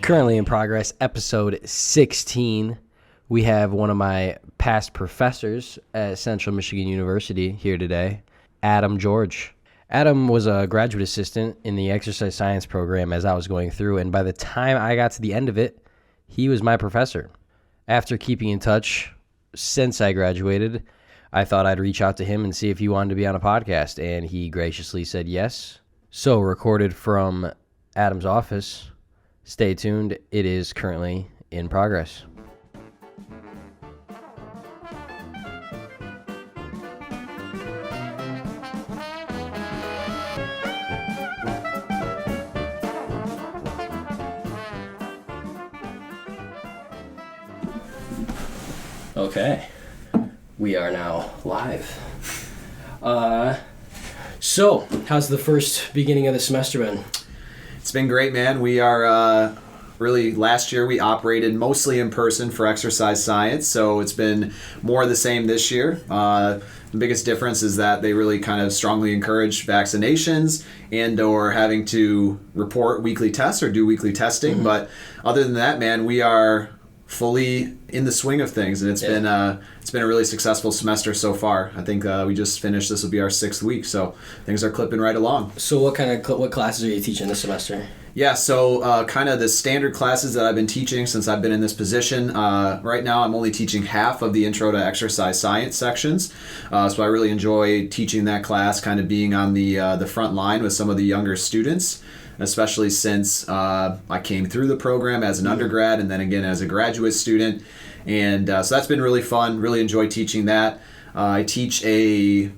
Currently in progress, episode 16. We have one of my past professors at Central Michigan University here today, Adam George. Adam was a graduate assistant in the exercise science program as I was going through, and by the time I got to the end of it, he was my professor. After keeping in touch since I graduated, I thought I'd reach out to him and see if he wanted to be on a podcast, and he graciously said yes. So, recorded from Adam's office. Stay tuned. It is currently in progress. Okay. We are now live. So, how's the first beginning of the semester been? It's been great, man. We are really, last year we operated mostly in person for exercise science, so it's been more of the same this year. The biggest difference is that they really kind of strongly encourage vaccinations and or having to report weekly tests or do weekly testing. Mm-hmm. But other than that, man, we are fully in the swing of things, and it's been a really successful semester so far. I think we just finished, this will be our 6th week, so things are clipping right along. So what classes are you teaching this semester? Yeah, so kind of the standard classes that I've been teaching since I've been in this position. Right now I'm only teaching half of the Intro to Exercise Science sections, so I really enjoy teaching that class, kind of being on the front line with some of the younger students, especially since I came through the program as an undergrad and then again as a graduate student. And so that's been really fun, really enjoy teaching that. I teach a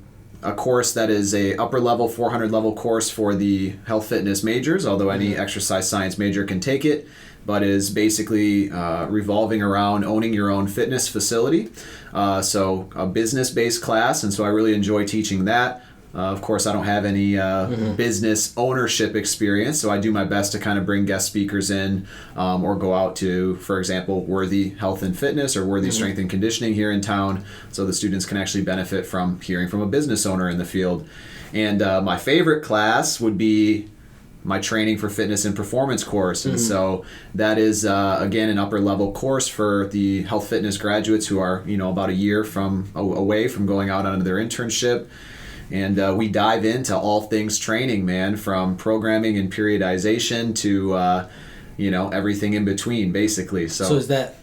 course that is a upper level, 400 level course for the health fitness majors, although any exercise science major can take it, but is basically revolving around owning your own fitness facility. So a business-based class, and so I really enjoy teaching that. Of course, I don't have any business ownership experience, so I do my best to kind of bring guest speakers in or go out to, for example, Worthy Health and Fitness or Worthy Strength and Conditioning here in town, so the students can actually benefit from hearing from a business owner in the field. And my favorite class would be my Training for Fitness and Performance course. And so that is, again, an upper level course for the health fitness graduates who are, about a year away from going out onto their internship. And we dive into all things training, man, from programming and periodization to, everything in between, basically. So is that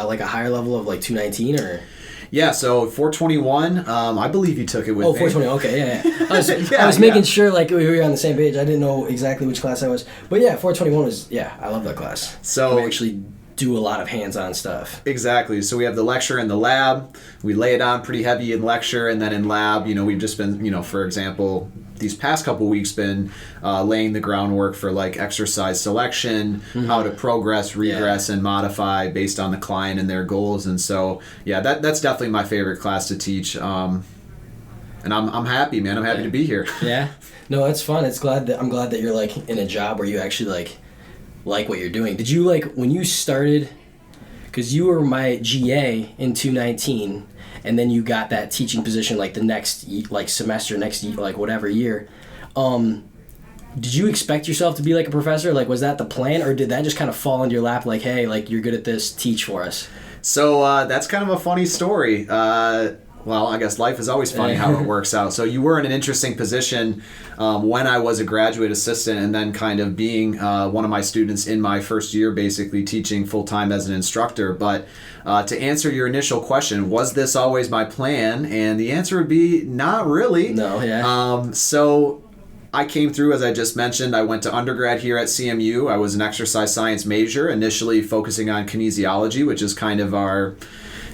like a higher level of like 219 or? Yeah, so 421, I believe you took it with me. 420, okay, yeah. I was making sure like we were on the same page. I didn't know exactly which class I was. But yeah, 421 was, I love that class. So we actually do a lot of hands-on stuff. Exactly. So we have the lecture and the lab. We lay it on pretty heavy in lecture, and then in lab, we've just been, for example, these past couple weeks been laying the groundwork for like exercise selection, how to progress, regress, and modify based on the client and their goals. And so, that's definitely my favorite class to teach. And I'm happy, man. I'm happy to be here. Yeah. No, it's fun. I'm glad that you're like in a job where you actually like what you're doing. Did you when you started, because you were my GA in 219 and then you got that teaching position like the next semester, next whatever year, did you expect yourself to be like a professor? Like, was that the plan, or did that just kind of fall into your lap like, hey, like you're good at this, teach for us? So that's kind of a funny story. Well, I guess life is always funny how it works out. So you were in an interesting position when I was a graduate assistant, and then kind of being one of my students in my first year, basically teaching full-time as an instructor. But to answer your initial question, was this always my plan? And the answer would be not really. No, yeah. So I came through, as I just mentioned. I went to undergrad here at CMU. I was an exercise science major, initially focusing on kinesiology, which is kind of our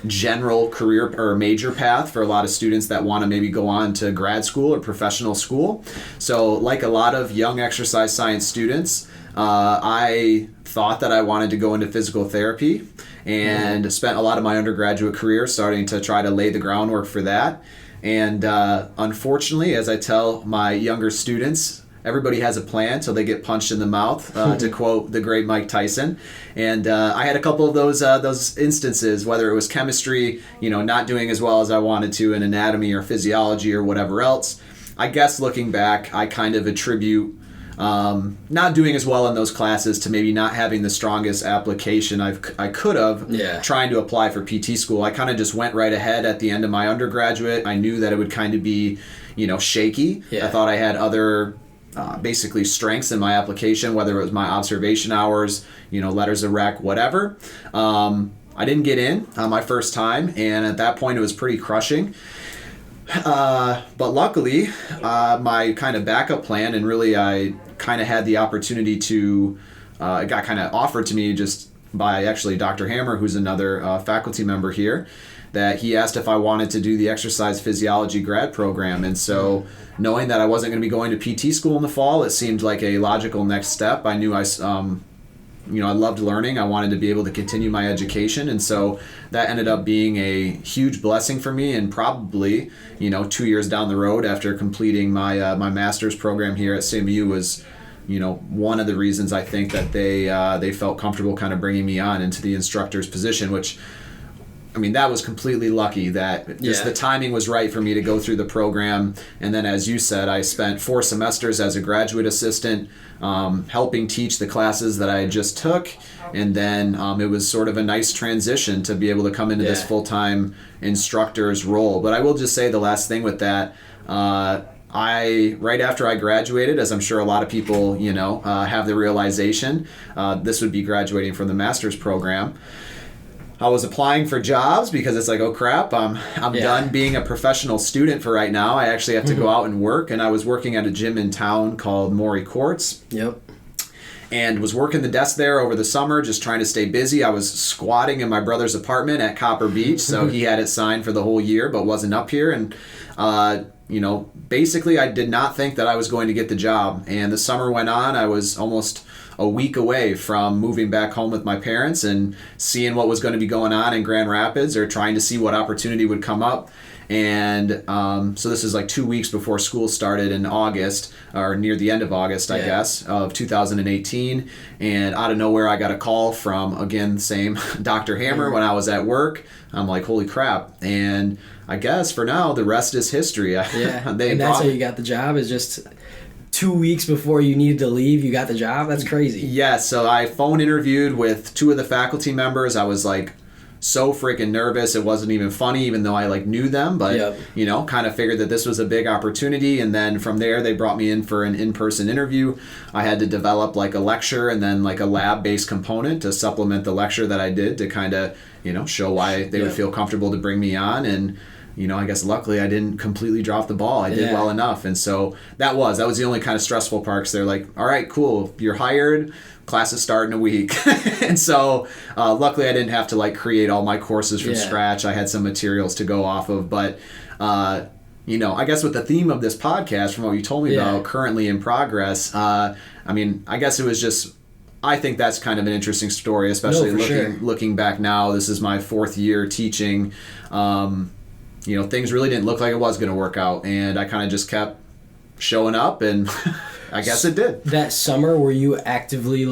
general career or major path for a lot of students that want to maybe go on to grad school or professional school. So like a lot of young exercise science students, I thought that I wanted to go into physical therapy and spent a lot of my undergraduate career starting to try to lay the groundwork for that. And unfortunately, as I tell my younger students, everybody has a plan till they get punched in the mouth, to quote the great Mike Tyson. And I had a couple of those instances, whether it was chemistry, not doing as well as I wanted to in anatomy or physiology or whatever else. I guess looking back, I kind of attribute not doing as well in those classes to maybe not having the strongest application I could have trying to apply for PT school. I kind of just went right ahead at the end of my undergraduate. I knew that it would kind of be, shaky. I thought I had other basically strengths in my application, whether it was my observation hours, letters of rec, whatever. I didn't get in my first time, and at that point it was pretty crushing. But luckily, my kind of backup plan, and really I kind of had the opportunity to, it got kind of offered to me just by actually Dr. Hammer, who's another faculty member here, that he asked if I wanted to do the exercise physiology grad program. And so knowing that I wasn't going to be going to PT school in the fall, it seemed like a logical next step. I knew I loved learning. I wanted to be able to continue my education. And so that ended up being a huge blessing for me. And probably, 2 years down the road after completing my my master's program here at SAMU was, one of the reasons I think that they felt comfortable kind of bringing me on into the instructor's position, which, that was completely lucky that just the timing was right for me to go through the program. And then, as you said, I spent 4 semesters as a graduate assistant helping teach the classes that I had just took. And then it was sort of a nice transition to be able to come into this full-time instructor's role. But I will just say the last thing with that, right after I graduated, as I'm sure a lot of people, have the realization, this would be graduating from the master's program. I was applying for jobs because it's like, oh crap, I'm done being a professional student for right now. I actually have to go out and work. And I was working at a gym in town called Maury Courts. Yep. And was working the desk there over the summer, just trying to stay busy. I was squatting in my brother's apartment at Copper Beach. So he had it signed for the whole year, but wasn't up here. And, basically I did not think that I was going to get the job. And the summer went on. I was almost a week away from moving back home with my parents and seeing what was going to be going on in Grand Rapids, or trying to see what opportunity would come up. And so this is like 2 weeks before school started in August, or near the end of August, I guess, of 2018. And out of nowhere, I got a call from, again, same Dr. Hammer when I was at work. I'm like, holy crap. And I guess for now, the rest is history. And that's how you got the job, is just 2 weeks before you needed to leave, you got the job? That's crazy. Yeah, so I phone interviewed with 2 of the faculty members. I was like so freaking nervous. It wasn't even funny, even though I knew them, but kind of figured that this was a big opportunity. And then from there, they brought me in for an in-person interview. I had to develop a lecture and then a lab-based component to supplement the lecture that I did to kind of, show why they would feel comfortable to bring me on. And I guess luckily I didn't completely drop the ball. I did well enough. And so that was the only kind of stressful part, because they're like, all right, cool, you're hired, classes start in a week. And so luckily I didn't have to create all my courses from scratch. I had some materials to go off of. But, I guess with the theme of this podcast, from what you told me about currently in progress, I guess it was just, I think that's kind of an interesting story, especially looking back now. This is my 4th year teaching. Things really didn't look like it was going to work out, and I kind of just kept showing up, and I guess it did. That summer, were you actively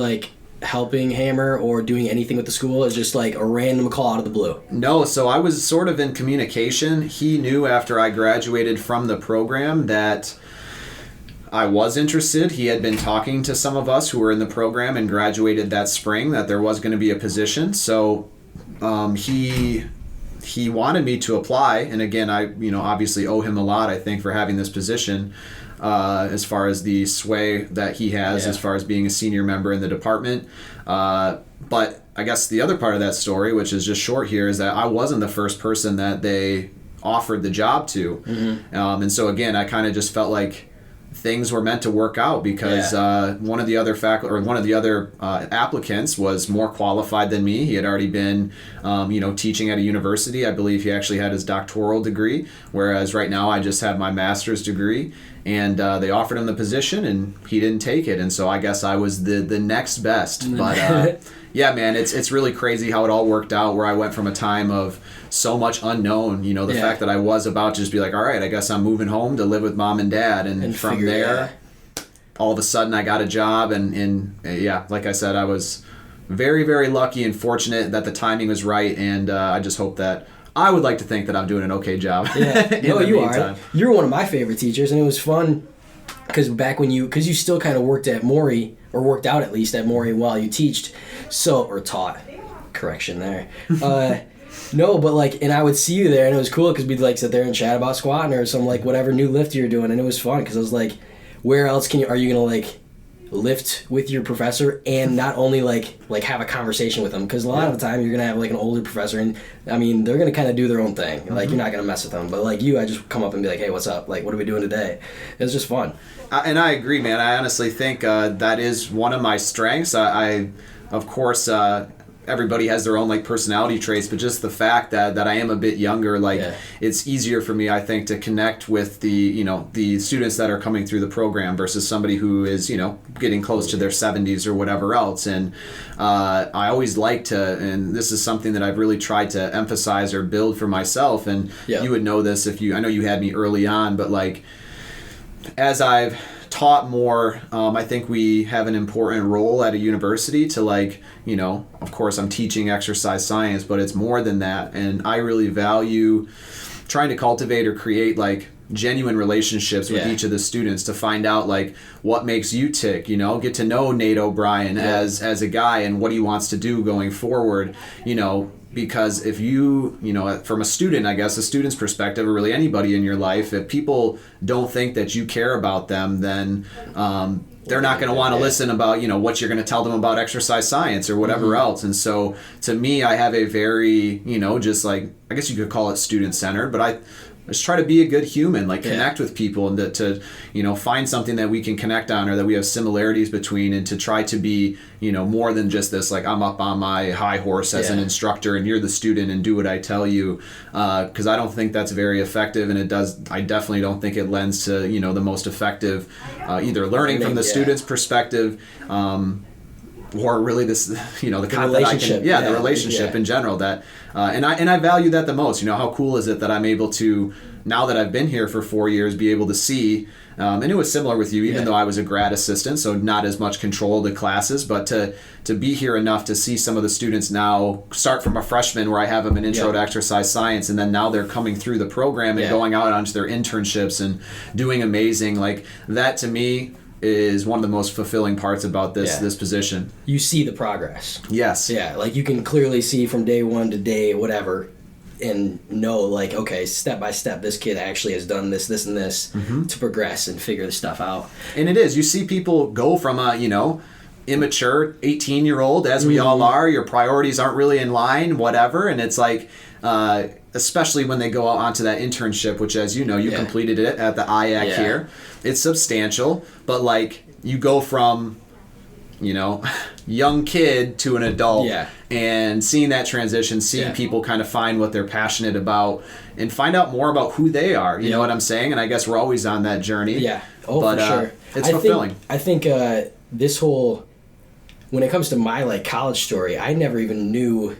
helping Hammer or doing anything with the school? Is just a random call out of the blue? No, so I was sort of in communication. He knew after I graduated from the program that I was interested. He had been talking to some of us who were in the program and graduated that spring that there was going to be a position. So he wanted me to apply, and again, I obviously owe him a lot, I think, for having this position, as far as the sway that he has as far as being a senior member in the department. But I guess the other part of that story, which is just short here, is that I wasn't the first person that they offered the job to. And so again, I kind of just felt like things were meant to work out, because one of the other applicants was more qualified than me. He had already been teaching at a university. I believe he actually had his doctoral degree, whereas right now I just have my master's degree. And they offered him the position, and he didn't take it. And so I guess I was the next best. But yeah, man, it's really crazy how it all worked out, where I went from a time of so much unknown, the fact that I was about to just be like, all right, I guess I'm moving home to live with mom and dad. And from there, all of a sudden I got a job. And like I said, I was very, very lucky and fortunate that the timing was right. And I just hope that, I would like to think that I'm doing an okay job. Yeah, no, you are. You're one of my favorite teachers, and it was fun because back when because you still kind of worked at Maury, or worked out at least at Maury while you teached, or taught, correction there. No, but like, and I would see you there, and it was cool because we'd like sit there and chat about squatting or some like whatever new lift you're doing, and it was fun because I was like, where else are you gonna like lift with your professor and not only like have a conversation with them, because a lot of the time you're gonna have like an older professor, and I mean they're gonna kind of do their own thing, like you're not gonna mess with them, but like I just come up and be like, hey, what's up, like what are we doing today? It was just fun. And I agree, man. I honestly think that is one of my strengths. I of course, everybody has their own like personality traits, but just the fact that I am a bit younger, it's easier for me, I think, to connect with the students that are coming through the program versus somebody who is getting close to their 70s or whatever else. And I always like to, and this is something that I've really tried to emphasize or build for myself. And you would know this I know you had me early on, but like as I've taught more, I think we have an important role at a university to of course I'm teaching exercise science, but it's more than that. And I really value trying to cultivate or create like genuine relationships with each of the students to find out like what makes you tick, get to know Nate O'Brien as a guy and what he wants to do going forward, because if you from a student, I guess a student's perspective, or really anybody in your life, if people don't think that you care about them, then they're not going to want to listen about what you're going to tell them about exercise science or whatever else. And so to me, I have a very just like, I guess you could call it student centered, but I just try to be a good human, like connect with people, and to find something that we can connect on or that we have similarities between, and to try to be more than just this like I'm up on my high horse as an instructor and you're the student and do what I tell you, because I don't think that's very effective, and I definitely don't think it lends to the most effective either learning from the student's perspective, or really this the relationship. The relationship in general, that and I value that the most. How cool is it that I'm able to, now that I've been here for 4 years, be able to see, and it was similar with you, even though I was a grad assistant, so not as much control of the classes, but to be here enough to see some of the students now start from a freshman where I have them in intro to exercise science, and then now they're coming through the program and going out onto their internships and doing amazing. Like that to me is one of the most fulfilling parts about this position. You see the progress. Yes. Yeah, like you can clearly see from day one to day whatever, and know like, okay, step by step, this kid actually has done this, and this to progress and figure this stuff out. And it is. You see people go from a, immature 18-year-old, as we all are, your priorities aren't really in line, whatever, and it's like, especially when they go out onto that internship, which, as you completed it at the IAC here. It's substantial, but like you go from, young kid to an adult, and seeing that transition, seeing people kind of find what they're passionate about and find out more about who they are. You know what I'm saying? And I guess we're always on that journey. Yeah. Oh, but, for sure. It's fulfilling. I think this whole, when it comes to my like college story, I never even knew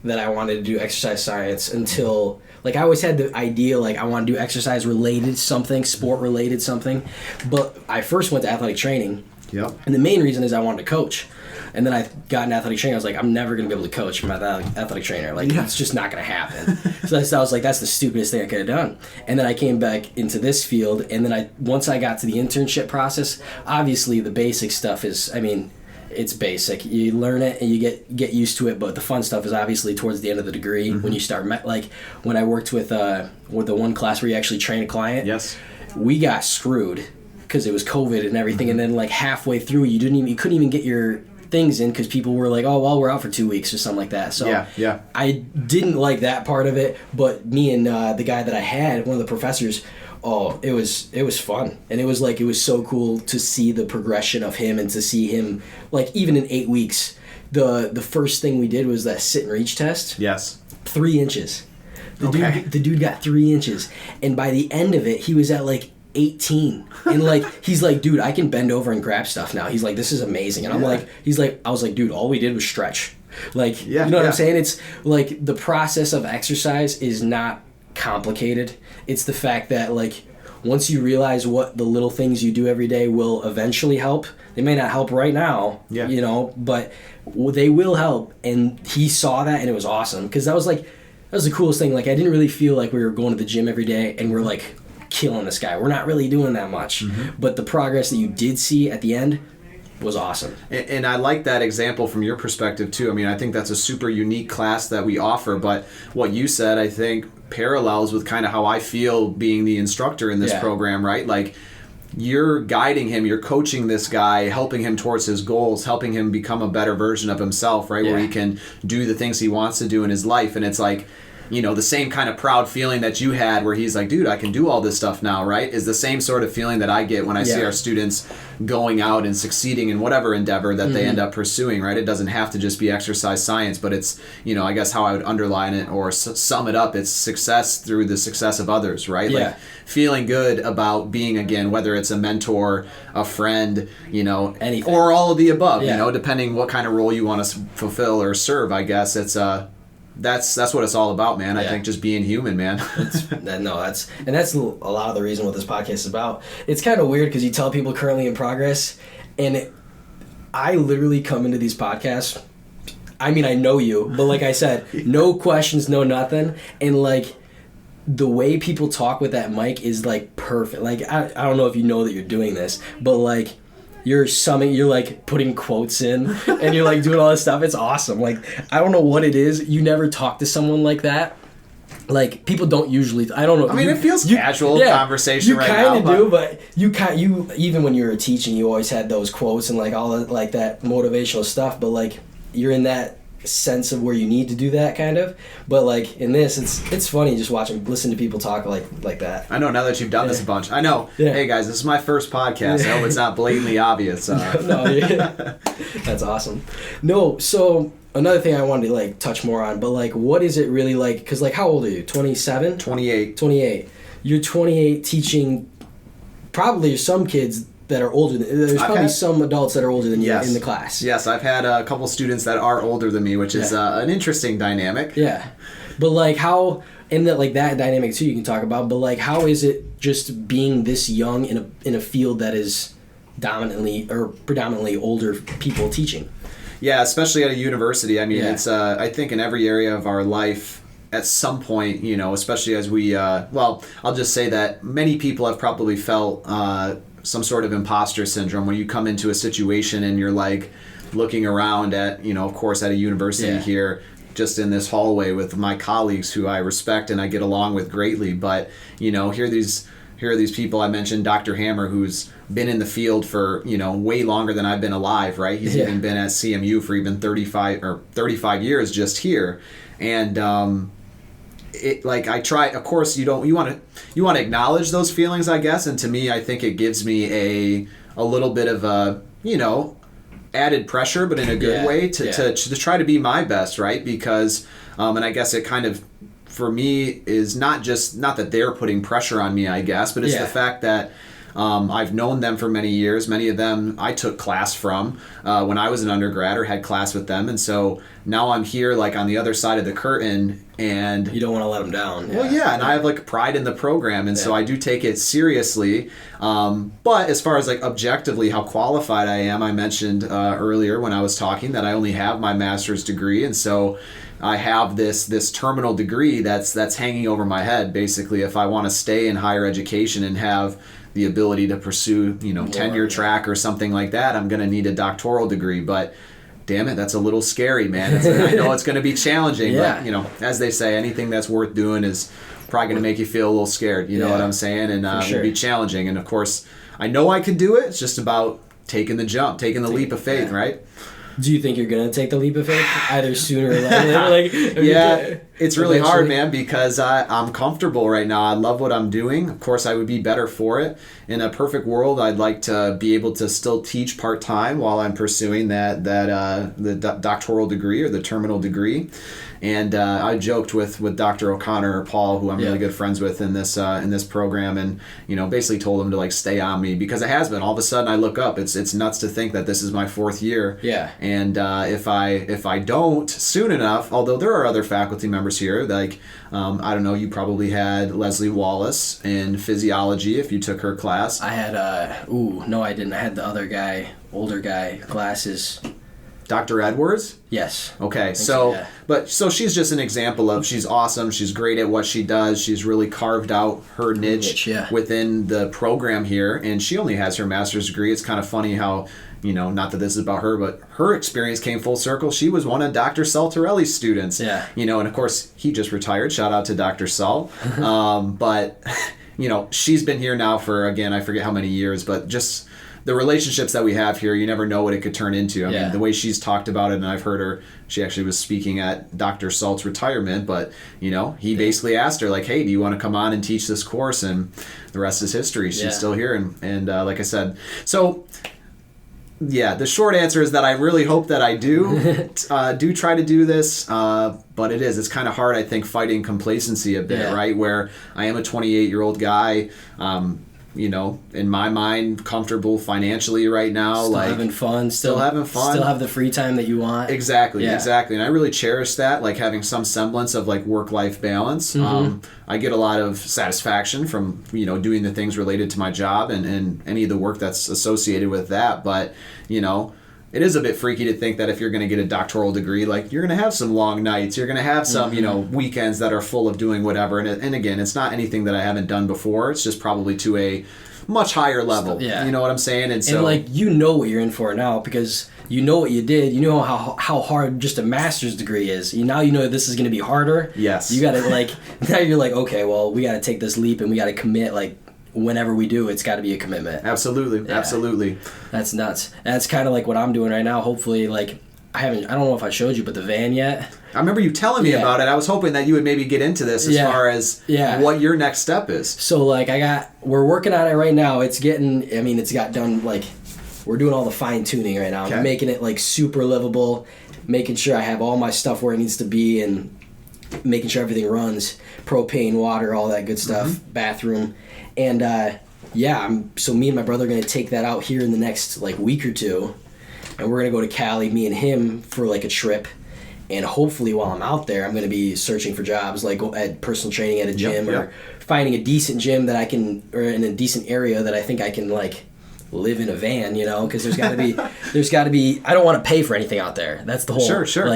that I wanted to do exercise science until, like, I always had the idea, like, I want to do exercise related something, sport related something, but I first went to athletic training, and the main reason is I wanted to coach, and then I got into athletic training. I was like, I'm never going to be able to coach from an athletic trainer, like, it's just not going to happen. So I was like, that's the stupidest thing I could have done. And then I came back into this field, and then once I got to the internship process, obviously the basic stuff is, I mean, it's basic. You learn it and you get used to it, but the fun stuff is obviously towards the end of the degree when you start. Like when I worked with the one class where you actually train a client. Yes. We got screwed because it was COVID and everything, and then like halfway through you couldn't even get your things in because people were like, oh well, we're out for 2 weeks or something like that. So I didn't like that part of it, but me and the guy that I had, one of the professors. Oh, it was fun, and it was so cool to see the progression of him and to see him, like, even in 8 weeks. The first thing we did was that sit and reach test. Yes. 3 inches. The dude got 3 inches, and by the end of it, he was at like 18, and like he's like, dude, I can bend over and grab stuff now. He's like, this is amazing, and I was like, dude, all we did was stretch. Like, you know what I'm saying? It's like the process of exercise is not complicated. It's the fact that like once you realize what the little things you do every day will eventually help. They may not help right now, but they will help. And he saw that, and it was awesome because that was the coolest thing. Like, I didn't really feel like we were going to the gym every day and we're like killing this guy. We're not really doing that much. But the progress that you did see at the end was awesome. And I like that example from your perspective too. I mean, I think that's a super unique class that we offer, but what you said, I think, parallels with kind of how I feel being the instructor in this program, right? Like, you're guiding him, you're coaching this guy, helping him towards his goals, helping him become a better version of himself, right? Where he can do the things he wants to do in his life. And it's like, you know, the same kind of proud feeling that you had where he's like, dude, I can do all this stuff now, right? Is the same sort of feeling that I get when I see our students going out and succeeding in whatever endeavor that they end up pursuing, right? It doesn't have to just be exercise science, but it's, you know, I guess how I would underline it or sum it up, it's success through the success of others, right? Yeah. Like feeling good about being, again, whether it's a mentor, a friend, you know, anything, or all of the above, you know, depending what kind of role you want to fulfill or serve, I guess. It's that's what it's all about, man. I think just being human, man. That's a lot of the reason what this podcast is about. It's kind of weird because you tell people currently in progress, and I literally come into these podcasts. I mean, I know you, but like I said, no questions, no nothing, and like the way people talk with that mic is like perfect. Like I don't know if you know that you're doing this, but like. You're like putting quotes in and you're like doing all this stuff. It's awesome. Like, I don't know what it is. You never talk to someone like that. Like, people don't usually, I don't know. I mean, it feels casual conversation right now. You kind of do, but you even when you were teaching, you always had those quotes and like all of, like that motivational stuff, but like you're in that sense of where you need to do that kind of, but like in this it's funny just listen to people talk like that. I know, now that you've done this a bunch, I know. Hey guys, this is my first podcast. I hope it's not blatantly obvious. That's awesome. No, so another thing I wanted to like touch more on, but like what is it really like, because like how old are you? 27? 28. You're 28 teaching probably some kids that are older than, there's probably some adults that are older than you in the class. Yes, I've had a couple students that are older than me, which is an interesting dynamic. Yeah. But like how, and that like that dynamic too you can talk about, but like how is it just being this young in a field that is predominantly older people teaching? Yeah, especially at a university. I mean, it's I think in every area of our life at some point, you know, especially as we well, I'll just say that many people have probably felt some sort of imposter syndrome where you come into a situation and you're like looking around at, you know, of course at a university here, just in this hallway with my colleagues who I respect and I get along with greatly. But, you know, here are these people. I mentioned Dr. Hammer, who's been in the field for, you know, way longer than I've been alive, right? He's even been at CMU for even 35 years just here. And it, like, I try, of course, you want to acknowledge those feelings, I guess, and to me, I think it gives me a little bit of a, you know, added pressure, but in a good way to try to be my best, right? Because and I guess it kind of, for me, is not that they're putting pressure on me, I guess, but it's the fact that I've known them for many years. Many of them I took class from when I was an undergrad or had class with them. And so now I'm here like on the other side of the curtain, and you don't want to let them down. Well, and I have like pride in the program, and so I do take it seriously. But as far as like objectively how qualified I am, I mentioned earlier when I was talking that I only have my master's degree, and so I have this terminal degree that's hanging over my head. Basically, if I want to stay in higher education and have the ability to pursue, you know, tenure track or something like that, I'm going to need a doctoral degree. But damn it, that's a little scary, man. I know it's going to be challenging, but, you know, as they say, anything that's worth doing is probably going to make you feel a little scared. You know what I'm saying? And it'll be challenging. And, of course, I know I can do it. It's just about taking the jump, taking the leap of faith, right? Do you think you're going to take the leap of faith either sooner or later? It's really hard, man, because I'm comfortable right now. I love what I'm doing. Of course, I would be better for it. In a perfect world, I'd like to be able to still teach part-time while I'm pursuing the doctoral degree or the terminal degree. And I joked with Dr. O'Connor or Paul, who I'm really good friends with in this program, and basically told him to like stay on me, because it has been. All of a sudden, I look up. It's nuts to think that this is my 4th year. Yeah. And if I don't soon enough, although there are other faculty members here, like I don't know, you probably had Leslie Wallace in physiology if you took her class. I had no, I didn't. I had the other guy, older guy, glasses. Dr. Edwards? Yes. Okay, so, so, yeah. so she's just an example of she's awesome. She's great at what she does. She's really carved out her niche yeah. within the program here, and she only has her master's degree. It's kind of funny how, not that this is about her, but her experience came full circle. She was one of Dr. Saltarelli's students. Yeah. And of course he just retired. Shout out to Dr. Salt. But she's been here now for, again, I forget how many years, but just the relationships that we have here, you never know what it could turn into. I mean, the way she's talked about it, and I've heard her, she actually was speaking at Dr. Salt's retirement, but, he basically asked her, like, hey, do you want to come on and teach this course? And the rest is history. She's still here. And like I said, so, yeah, the short answer is that I really hope that I do try to do this, but it's kind of hard, I think, fighting complacency a bit, right? Where I am a 28-year-old guy, in my mind, comfortable financially right now. Still having fun. Still having fun. Still have the free time that you want. Exactly. And I really cherish that, like having some semblance of like work-life balance. I get a lot of satisfaction from, doing the things related to my job and any of the work that's associated with that. But, it is a bit freaky to think that if you're going to get a doctoral degree, like you're going to have some long nights, you're going to have some, weekends that are full of doing whatever. And again, it's not anything that I haven't done before. It's just probably to a much higher level. You know what I'm saying? And so, like, what you're in for now because you know what you did. You know how hard just a master's degree is. Now you know this is going to be harder. Yes. You got to now you're like, okay, well, we got to take this leap and we got to commit whenever we do, it's got to be a commitment. Absolutely. That's nuts. That's kind of like what I'm doing right now. Hopefully, I don't know if I showed you, but the van yet. I remember you telling me about it. I was hoping that you would maybe get into this as far as what your next step is. So we're working on it right now. It's got done, we're doing all the fine tuning right now. Okay. Making it super livable, making sure I have all my stuff where it needs to be and making sure everything runs, propane, water, all that good stuff, bathroom. And so me and my brother are going to take that out here in the next week or two, and we're going to go to Cali, me and him, for a trip. And hopefully while I'm out there, I'm going to be searching for jobs, at personal training at a gym or finding a decent gym that I can, or in a decent area that I think I can live in a van, because there's got to be, I don't want to pay for anything out there. That's the whole, Sure.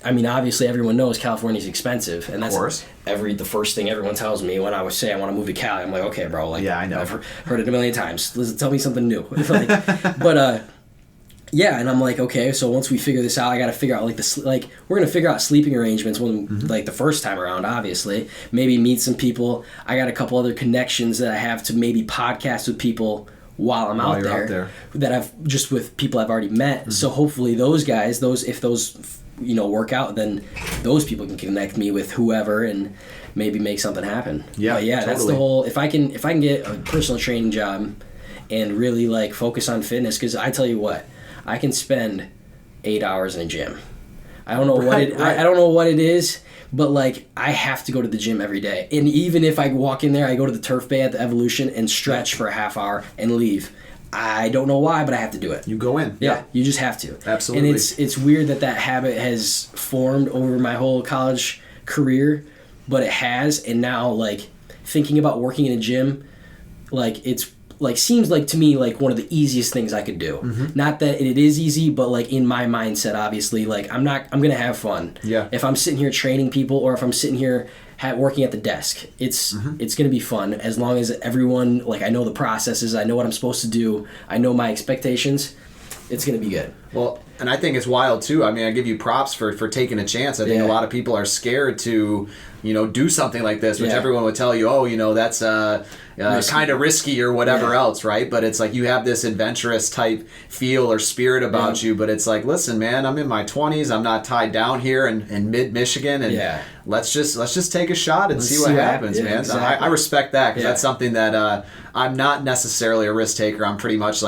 Obviously everyone knows California's expensive, and that's of course. The first thing everyone tells me when I would say I want to move to Cali. I'm like, okay, bro, I know. I've heard it a million times. Tell me something new. And I'm like, okay, so once we figure this out, I got to figure out we're gonna figure out sleeping arrangements when the first time around. Obviously, maybe meet some people. I got a couple other connections that I have to maybe podcast with people while I'm out there that I've just with people I've already met. So hopefully those guys, if those work out, then those people can connect me with whoever and maybe make something happen. Totally. That's the whole. If I can get a personal training job and really focus on fitness, because I tell you what, I can spend 8 hours in a gym. I don't know I don't know what it is, but I have to go to the gym every day. And even if I walk in there, I go to the turf bay at the Evolution and stretch for a half hour and leave. I don't know why, but I have to do it. You go in. Yeah, you just have to. Absolutely. And it's weird that habit has formed over my whole college career, but it has. And now, thinking about working in a gym, it's seems to me one of the easiest things I could do. Not that it is easy, but in my mindset, obviously, I'm gonna have fun. Yeah. If I'm sitting here training people, or if I'm sitting here working at the desk, it's gonna be fun as long as everyone I know the processes, I know what I'm supposed to do, I know my expectations. It's gonna be good. Well, and I think it's wild too. I mean, I give you props for taking a chance. I think a lot of people are scared to, do something like this, which everyone would tell you, that's kind of risky or whatever else, right? But it's you have this adventurous type feel or spirit about you, but it's listen, man, I'm in my 20s, I'm not tied down here in mid-Michigan, and let's just take a shot and see what happens, man. Exactly. I respect that, because that's something that I'm not necessarily a risk taker. I'm pretty much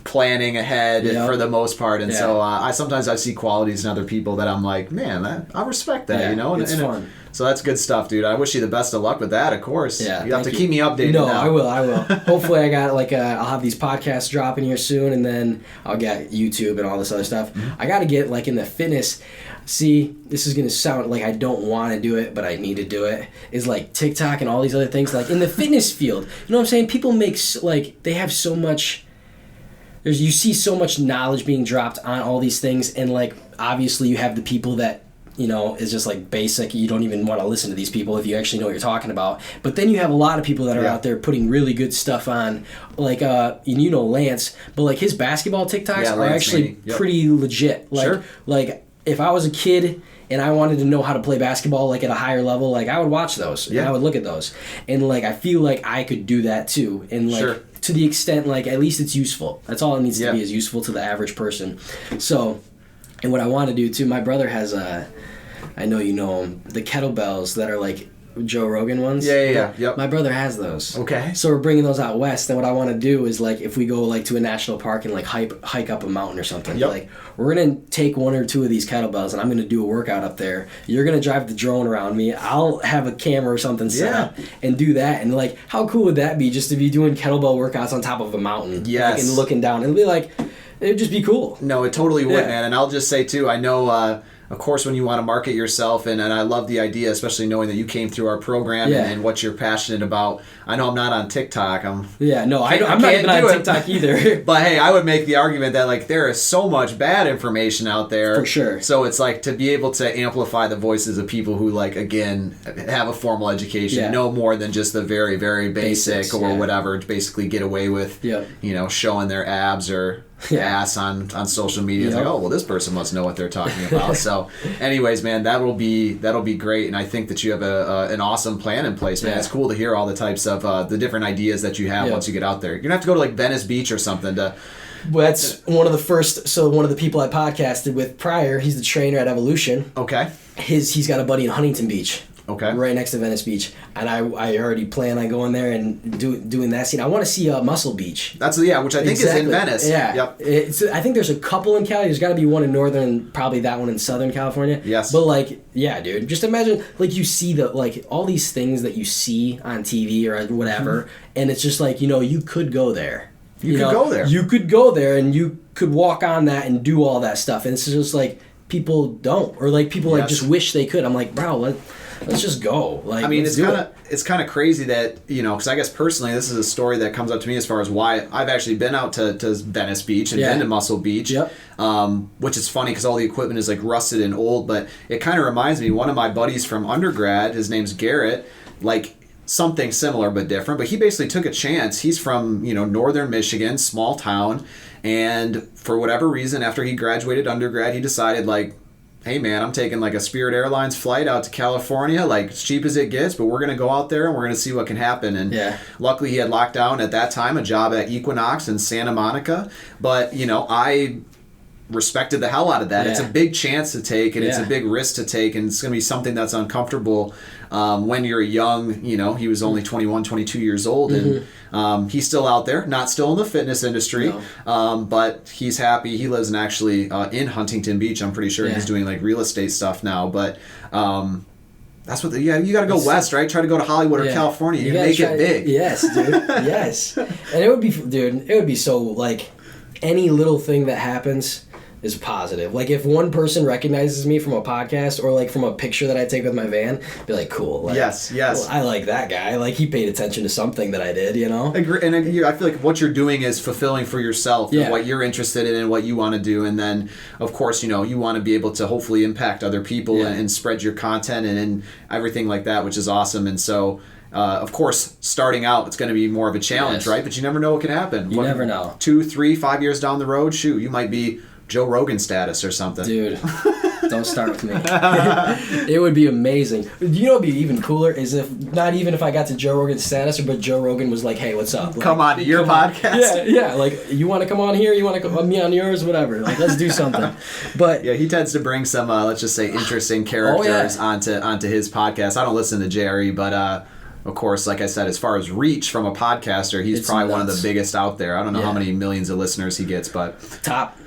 planning ahead for the most part, and so I sometimes see qualities in other people that I'm like, man, I respect that, and it's fun. So that's good stuff, dude. I wish you the best of luck with that, of course. Yeah, you have to keep me updated. No, now. I will. Hopefully I got I'll have these podcasts dropping here soon, and then I'll get YouTube and all this other stuff. I got to get in the fitness. See, this is going to sound like I don't want to do it, but I need to do it. Is TikTok and all these other things in the fitness field. You know what I'm saying? People make they have so much. you see so much knowledge being dropped on all these things, and like obviously you have the people that, you know, is just like basic. You don't even want to listen to these people if you actually know what you're talking about. But then you have a lot of people that are out there putting really good stuff on, like you know Lance, but like his basketball TikToks are actually pretty legit. Like like if I was a kid and I wanted to know how to play basketball like at a higher level, like I would watch those and I would look at those, and like I feel like I could do that too, and like to the extent like at least it's useful. That's all it needs to be, is useful to the average person. So, and what I want to do too, my brother has I know you know him, the kettlebells that are like Joe Rogan ones. Yep. My brother has those. Okay. So we're bringing those out west, and what I want to do is like if we go like to a national park and like hike up a mountain or something, like we're gonna take one or two of these kettlebells and I'm gonna do a workout up there. You're gonna drive the drone around me. I'll have a camera or something set up and do that. And like, how cool would that be, just to be doing kettlebell workouts on top of a mountain? Yes. Like, and looking down. It'll be like, it'd just be cool. No, it totally would, man. And I'll just say too, I know. Of course, when you want to market yourself, and I love the idea, especially knowing that you came through our program and what you're passionate about. I know I'm not on TikTok. I'm not even on TikTok either. But hey, I would make the argument that like there is so much bad information out there. For sure. So it's like to be able to amplify the voices of people who like, again, have a formal education, know more than just the very, very basic or whatever, to basically get away with, you know, showing their abs or ass on social media. It's like, oh well, this person must know what they're talking about. So anyways, man, that'll be great, and I think that you have an awesome plan in place, man. It's cool to hear all the types of the different ideas that you have once you get out there. You're gonna have to go to like Venice Beach or something to. Well, that's one of the first. So one of the people I podcasted with prior, he's the trainer at Evolution. Okay. He's got a buddy in Huntington Beach. Okay. Right next to Venice Beach, and I already plan on going there and doing that scene. I want to see Muscle Beach. That's which I think is in Venice. Yeah. Yep. I think there's a couple in Cali. There's got to be one in Northern, probably that one in Southern California. Yes. But like, yeah, dude, just imagine like you see the like all these things that you see on TV or whatever, and it's just like, you know, you could go there. You could go there. You could go there and you could walk on that and do all that stuff, and it's just like people don't, or like people like just wish they could. I'm like, bro, let's just go. Like, I mean, it's kind of crazy that, you know, because I guess personally this is a story that comes up to me as far as why I've actually been out to Venice Beach and been to Muscle Beach, which is funny because all the equipment is like rusted and old, but it kind of reminds me, one of my buddies from undergrad, his name's Garrett, like something similar but different, but he basically took a chance. He's from, you know, northern Michigan, small town, and for whatever reason, after he graduated undergrad, he decided like, hey man, I'm taking like a Spirit Airlines flight out to California, like as cheap as it gets, but we're going to go out there and we're going to see what can happen. And luckily he had locked down at that time a job at Equinox in Santa Monica. But, you know, I respected the hell out of that. It's a big chance to take, and it's a big risk to take, and it's going to be something that's uncomfortable when you're young. You know, he was only 21, 22 years old, and he's still out there, not still in the fitness industry, but he's happy. He lives in Huntington Beach. I'm pretty sure he's doing like real estate stuff now, but that's what you got to go west, right? Try to go to Hollywood or California. You make it big. Yes, dude. Yes. And it would be so like any little thing that happens is positive. Like if one person recognizes me from a podcast or like from a picture that I take with my van, be like, cool. Like, yes. Well, I like that guy. Like he paid attention to something that I did, you know? Agree. And I feel like what you're doing is fulfilling for yourself and what you're interested in and what you want to do. And then, of course, you know, you want to be able to hopefully impact other people and spread your content and everything like that, which is awesome. And so, of course, starting out, it's going to be more of a challenge, right? But you never know what can happen. You never know. 2, 3, 5 years down the road, shoot, you might be Joe Rogan status or something. Dude, don't start with me. It would be amazing. You know what would be even cooler is not even if I got to Joe Rogan status, but Joe Rogan was like, hey, what's up? Like, come on to your podcast. Yeah, like, you want to come on here? You want to come me on yours? Whatever. Like, let's do something. But yeah, he tends to bring some, let's just say, interesting characters onto his podcast. I don't listen to Jerry, but of course, like I said, as far as reach from a podcaster, he's probably one of the biggest out there. I don't know how many millions of listeners he gets, but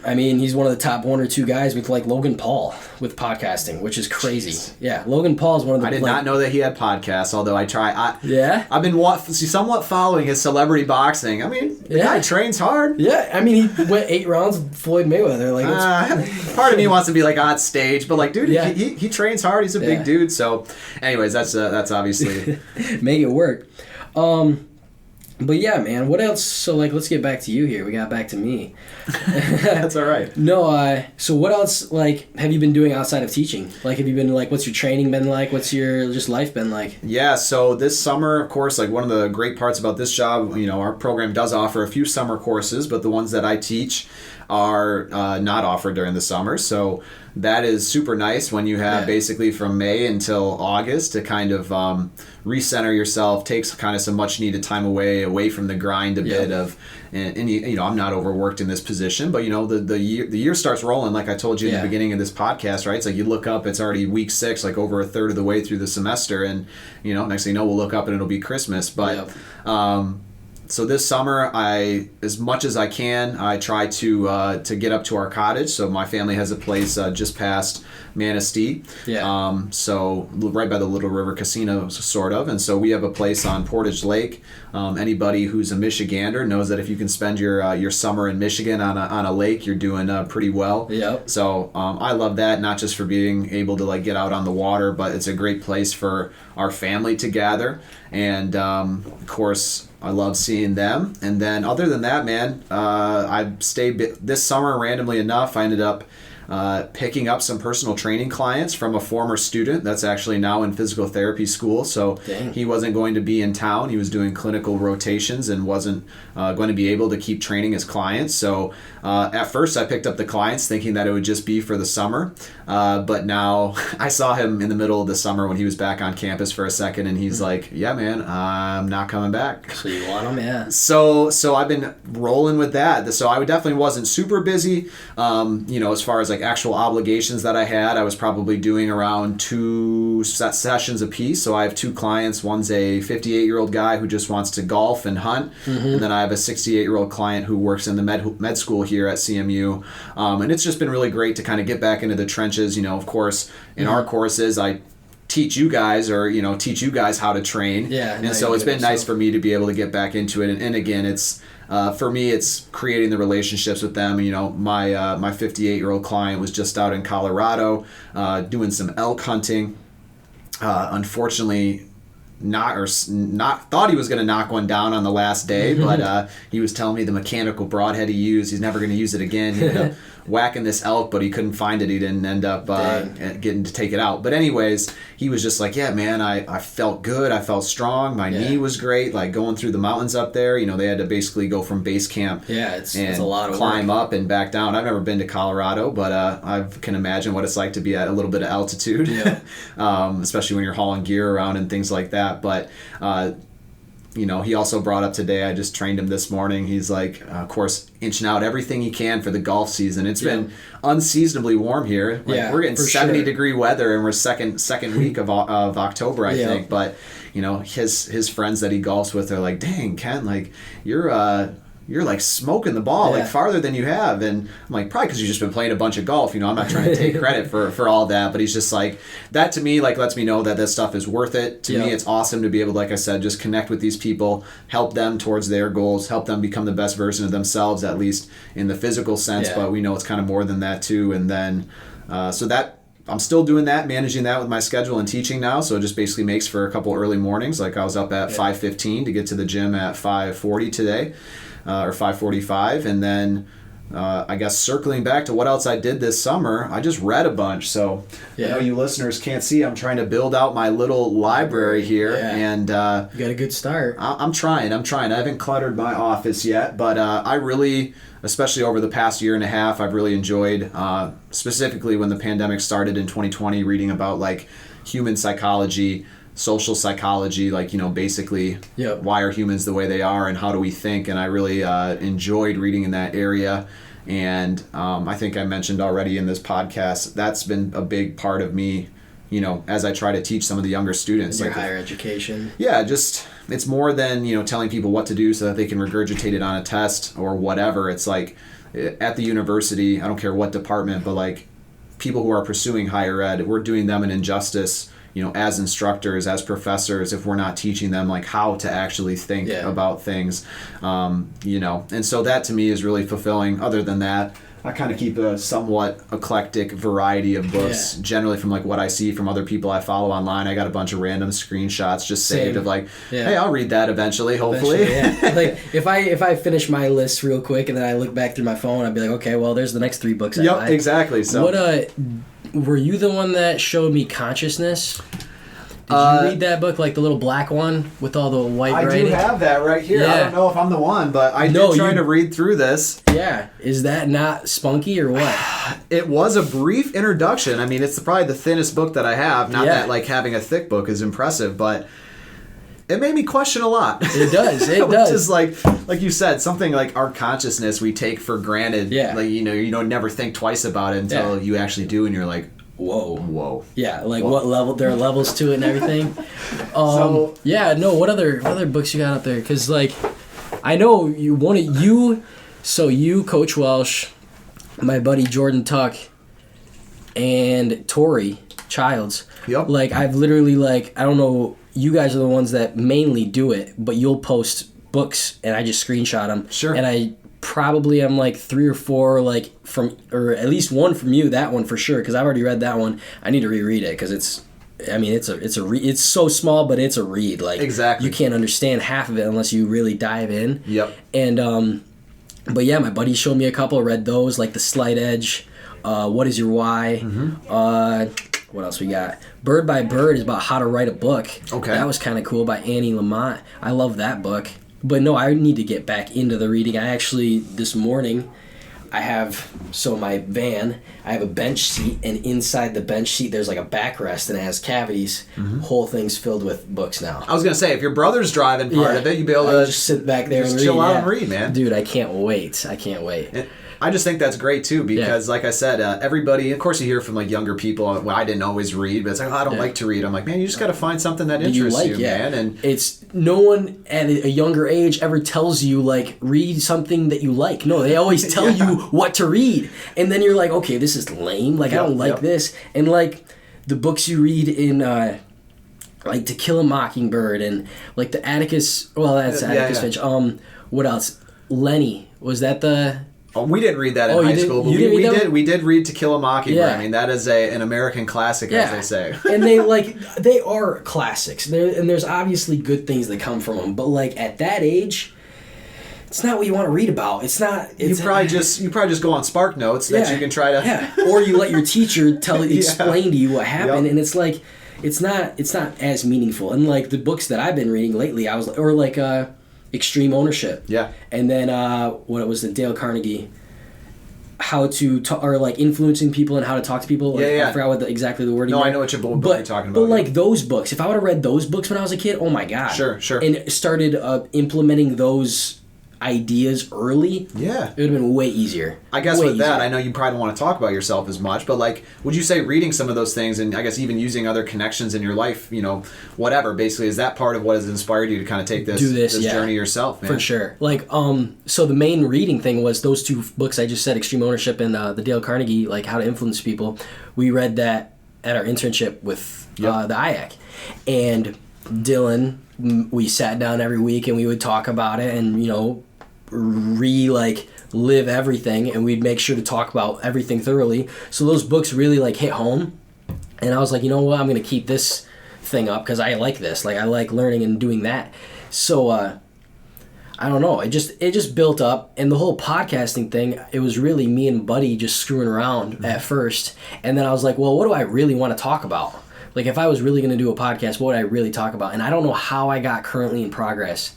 he's one of the top 1 or 2 guys with like Logan Paul with podcasting, which is crazy. Jeez. Yeah, Logan Paul is one of the. I did not know that he had podcasts, although I try. I've been somewhat following his celebrity boxing. I mean, the guy trains hard. Yeah, I mean, he went 8 rounds with Floyd Mayweather. Like, part of me wants to be like on stage, but like, dude, he trains hard. He's a big dude. So, anyways, that's obviously. Make it work. But yeah, man, what else? So like, let's get back to you here. We got back to me. That's all right. No, so what else, like, have you been doing outside of teaching? Like, have you been, like, what's your training been like? What's your just life been like? Yeah, so this summer, of course, like one of the great parts about this job, our program does offer a few summer courses, but the ones that I teach are not offered during the summer. So that is super nice when you have basically from May until August to kind of recenter yourself, takes kind of some much needed time away from the grind a bit of, and I'm not overworked in this position, but the year starts rolling, like I told you in the beginning of this podcast, right? It's like you look up, it's already week 6, like over a third of the way through the semester, and next thing you know, we'll look up and it'll be Christmas. But so this summer, as much as I can, I try to get up to our cottage. So my family has a place just past Manistee. So right by the Little River Casino, sort of. And so we have a place on Portage Lake. Anybody who's a Michigander knows that if you can spend your summer in Michigan on a lake, you're doing pretty well. So I love that, not just for being able to like get out on the water, but it's a great place for our family to gather. And of course, I love seeing them. And then other than that, man, I stayed this summer randomly enough. I ended up picking up some personal training clients from a former student that's actually now in physical therapy school. So he wasn't going to be in town. He was doing clinical rotations and wasn't going to be able to keep training his clients. So at first I picked up the clients thinking that it would just be for the summer. But now I saw him in the middle of the summer when he was back on campus for a second, and he's like, yeah, man, I'm not coming back. So you want him, yeah. So I've been rolling with that. So I definitely wasn't super busy. As far as like actual obligations that I had, I was probably doing around 2 sessions a piece. So I have 2 clients. One's a 58-year-old guy who just wants to golf and hunt. And then I have a 68-year-old client who works in the med school here at CMU. And it's just been really great to kind of get back into the trenches. Of course, in our courses, I teach you guys how to train. And so it's been nice for me to be able to get back into it. And again, it's for me, it's creating the relationships with them. My 58-year-old client was just out in Colorado doing some elk hunting. Unfortunately, thought he was going to knock one down on the last day, but he was telling me the mechanical broadhead he used, he's never going to use it again. He ended up whacking this elk, but he couldn't find it. He didn't end up getting to take it out. But anyways, he was just like, yeah, man, I felt good. I felt strong. My knee was great. Like going through the mountains up there, they had to basically go from base camp it's a lot of climb work. up and back down. I've never been to Colorado, but I can imagine what it's like to be at a little bit of altitude, especially when you're hauling gear around and things like that. But he also brought up today, I just trained him this morning. He's like, of course, inching out everything he can for the golf season. It's been unseasonably warm here. We're getting 70-degree weather, and we're second week of October, I think. But his friends that he golfs with are like, dang, Ken, like you're like smoking the ball like farther than you have. And I'm like, probably because you've just been playing a bunch of golf. I'm not trying to take credit for all that, but he's just like, that to me, like, lets me know that this stuff is worth it. To me, it's awesome to be able to, like I said, just connect with these people, help them towards their goals, help them become the best version of themselves, at least in the physical sense. But we know it's kind of more than that too. And then, so that, I'm still doing that, managing that with my schedule and teaching now. So it just basically makes for a couple early mornings. Like I was up at 5:15 to get to the gym at 5:40 today. Or 5:45, and then I guess circling back to what else I did this summer, I just read a bunch. So I know you listeners can't see, I'm trying to build out my little library here, and you got a good start. I'm trying. I haven't cluttered my office yet, but I really, especially over the past year and a half, I've really enjoyed, specifically when the pandemic started in 2020, reading about like human psychology, social psychology, like, basically why are humans the way they are and how do we think. And I really enjoyed reading in that area. And I think I mentioned already in this podcast, that's been a big part of me, as I try to teach some of the younger students. Like higher education. Yeah, just it's more than, telling people what to do so that they can regurgitate it on a test or whatever. It's like at the university, I don't care what department, but like people who are pursuing higher ed, we're doing them an injustice, as instructors, as professors, if we're not teaching them like how to actually think about things, and so that to me is really fulfilling. Other than that, I kind of keep a somewhat eclectic variety of books, generally from like what I see from other people I follow online. I got a bunch of random screenshots just saved of like, hey, I'll read that eventually, hopefully. Like if I finish my list real quick and then I look back through my phone, I'd be like, okay, well, there's the next 3 books I like. Yep, exactly. So what were you the one that showed me Consciousness? Did you read that book, like the little black one with all the white writing? I do have that right here. Yeah. I don't know if I'm the one, but I did try to read through this. Yeah. Is that not spunky or what? It was a brief introduction. I mean, it's probably the thinnest book that I have. Not that like having a thick book is impressive, but it made me question a lot. It does. It Which does. is like you said, something like our consciousness we take for granted. Yeah. Like, you don't never think twice about it until you actually do, and you're like, whoa. Yeah, like what level? There are levels to it and everything. What other books you got out there? Because like, I know you, Coach Welsh, my buddy Jordan Tuck, and Tori Childs. Yep. Like I've literally I don't know. You guys are the ones that mainly do it, but you'll post books and I just screenshot them. Sure. And I probably am like 3 or 4 or at least 1 from you, that one for sure, because I've already read that one. I need to reread it because it's so small, but it's a read. Like exactly, you can't understand half of it unless you really dive in. Yep. And but yeah, my buddy showed me a couple. Read those, like The Slight Edge, What Is Your Why? What else we got? Bird by Bird is about how to write a book. Okay. That was kind of cool, by Annie Lamott. I love that book. But no, I need to get back into the reading. I actually, this morning, I have my van, I have a bench seat, and inside the bench seat there's like a backrest and it has cavities. Whole thing's filled with books now. I was going to say, if your brother's driving part of it, you'd be able to just sit back there and read. Chill out and read, man. Dude, I can't wait. I just think that's great too because, like I said, everybody. Of course, you hear from like younger people. Well, I didn't always read, but it's like, I don't like to read. I'm like, man, you just got to find something that interests you, man. And it's no one at a younger age ever tells you like read something that you like. No, they always tell you what to read, and then you're like, okay, this is lame. Like I don't like this. And like the books you read in like To Kill a Mockingbird and like the Atticus. Well, that's Atticus Finch. What else? Lenny, was that the? Oh, we didn't read that in high school, but we did read To Kill a Mockingbird. Yeah. I mean, that is an American classic, as they say. And they are classics. And there's obviously good things that come from them, but like at that age, it's not what you want to read about. It's not. You probably just go on Spark Notes that you can try to. Or you let your teacher explain to you what happened, and it's like it's not as meaningful. And like the books that I've been reading lately, I was Extreme Ownership. Yeah. And then what was the Dale Carnegie? How to or like influencing people and how to talk to people. Like, I forgot what exactly the wording. No, I know what book you're talking about. But like those books, if I would have read those books when I was a kid, oh my god. Sure. And started implementing those ideas early, it would have been way easier. I guess with that, I know you probably don't want to talk about yourself as much, but like, would you say reading some of those things and I guess even using other connections in your life, whatever, basically, is that part of what has inspired you to kind of take this journey yourself, man? For sure. Like, so the main reading thing was those 2 books I just said, Extreme Ownership and the Dale Carnegie, like How to Influence People. We read that at our internship with the IAC. And Dylan, we sat down every week and we would talk about it and, live everything, and we'd make sure to talk about everything thoroughly. So those books really hit home, and I was like, you know what, I'm gonna keep this thing up because I like this. Like I like learning and doing that. So I don't know. It just built up, and the whole podcasting thing. It was really me and Buddy just screwing around at first, and then I was like, well, what do I really want to talk about? Like if I was really gonna do a podcast, what would I really talk about? And I don't know how I got Currently in Progress.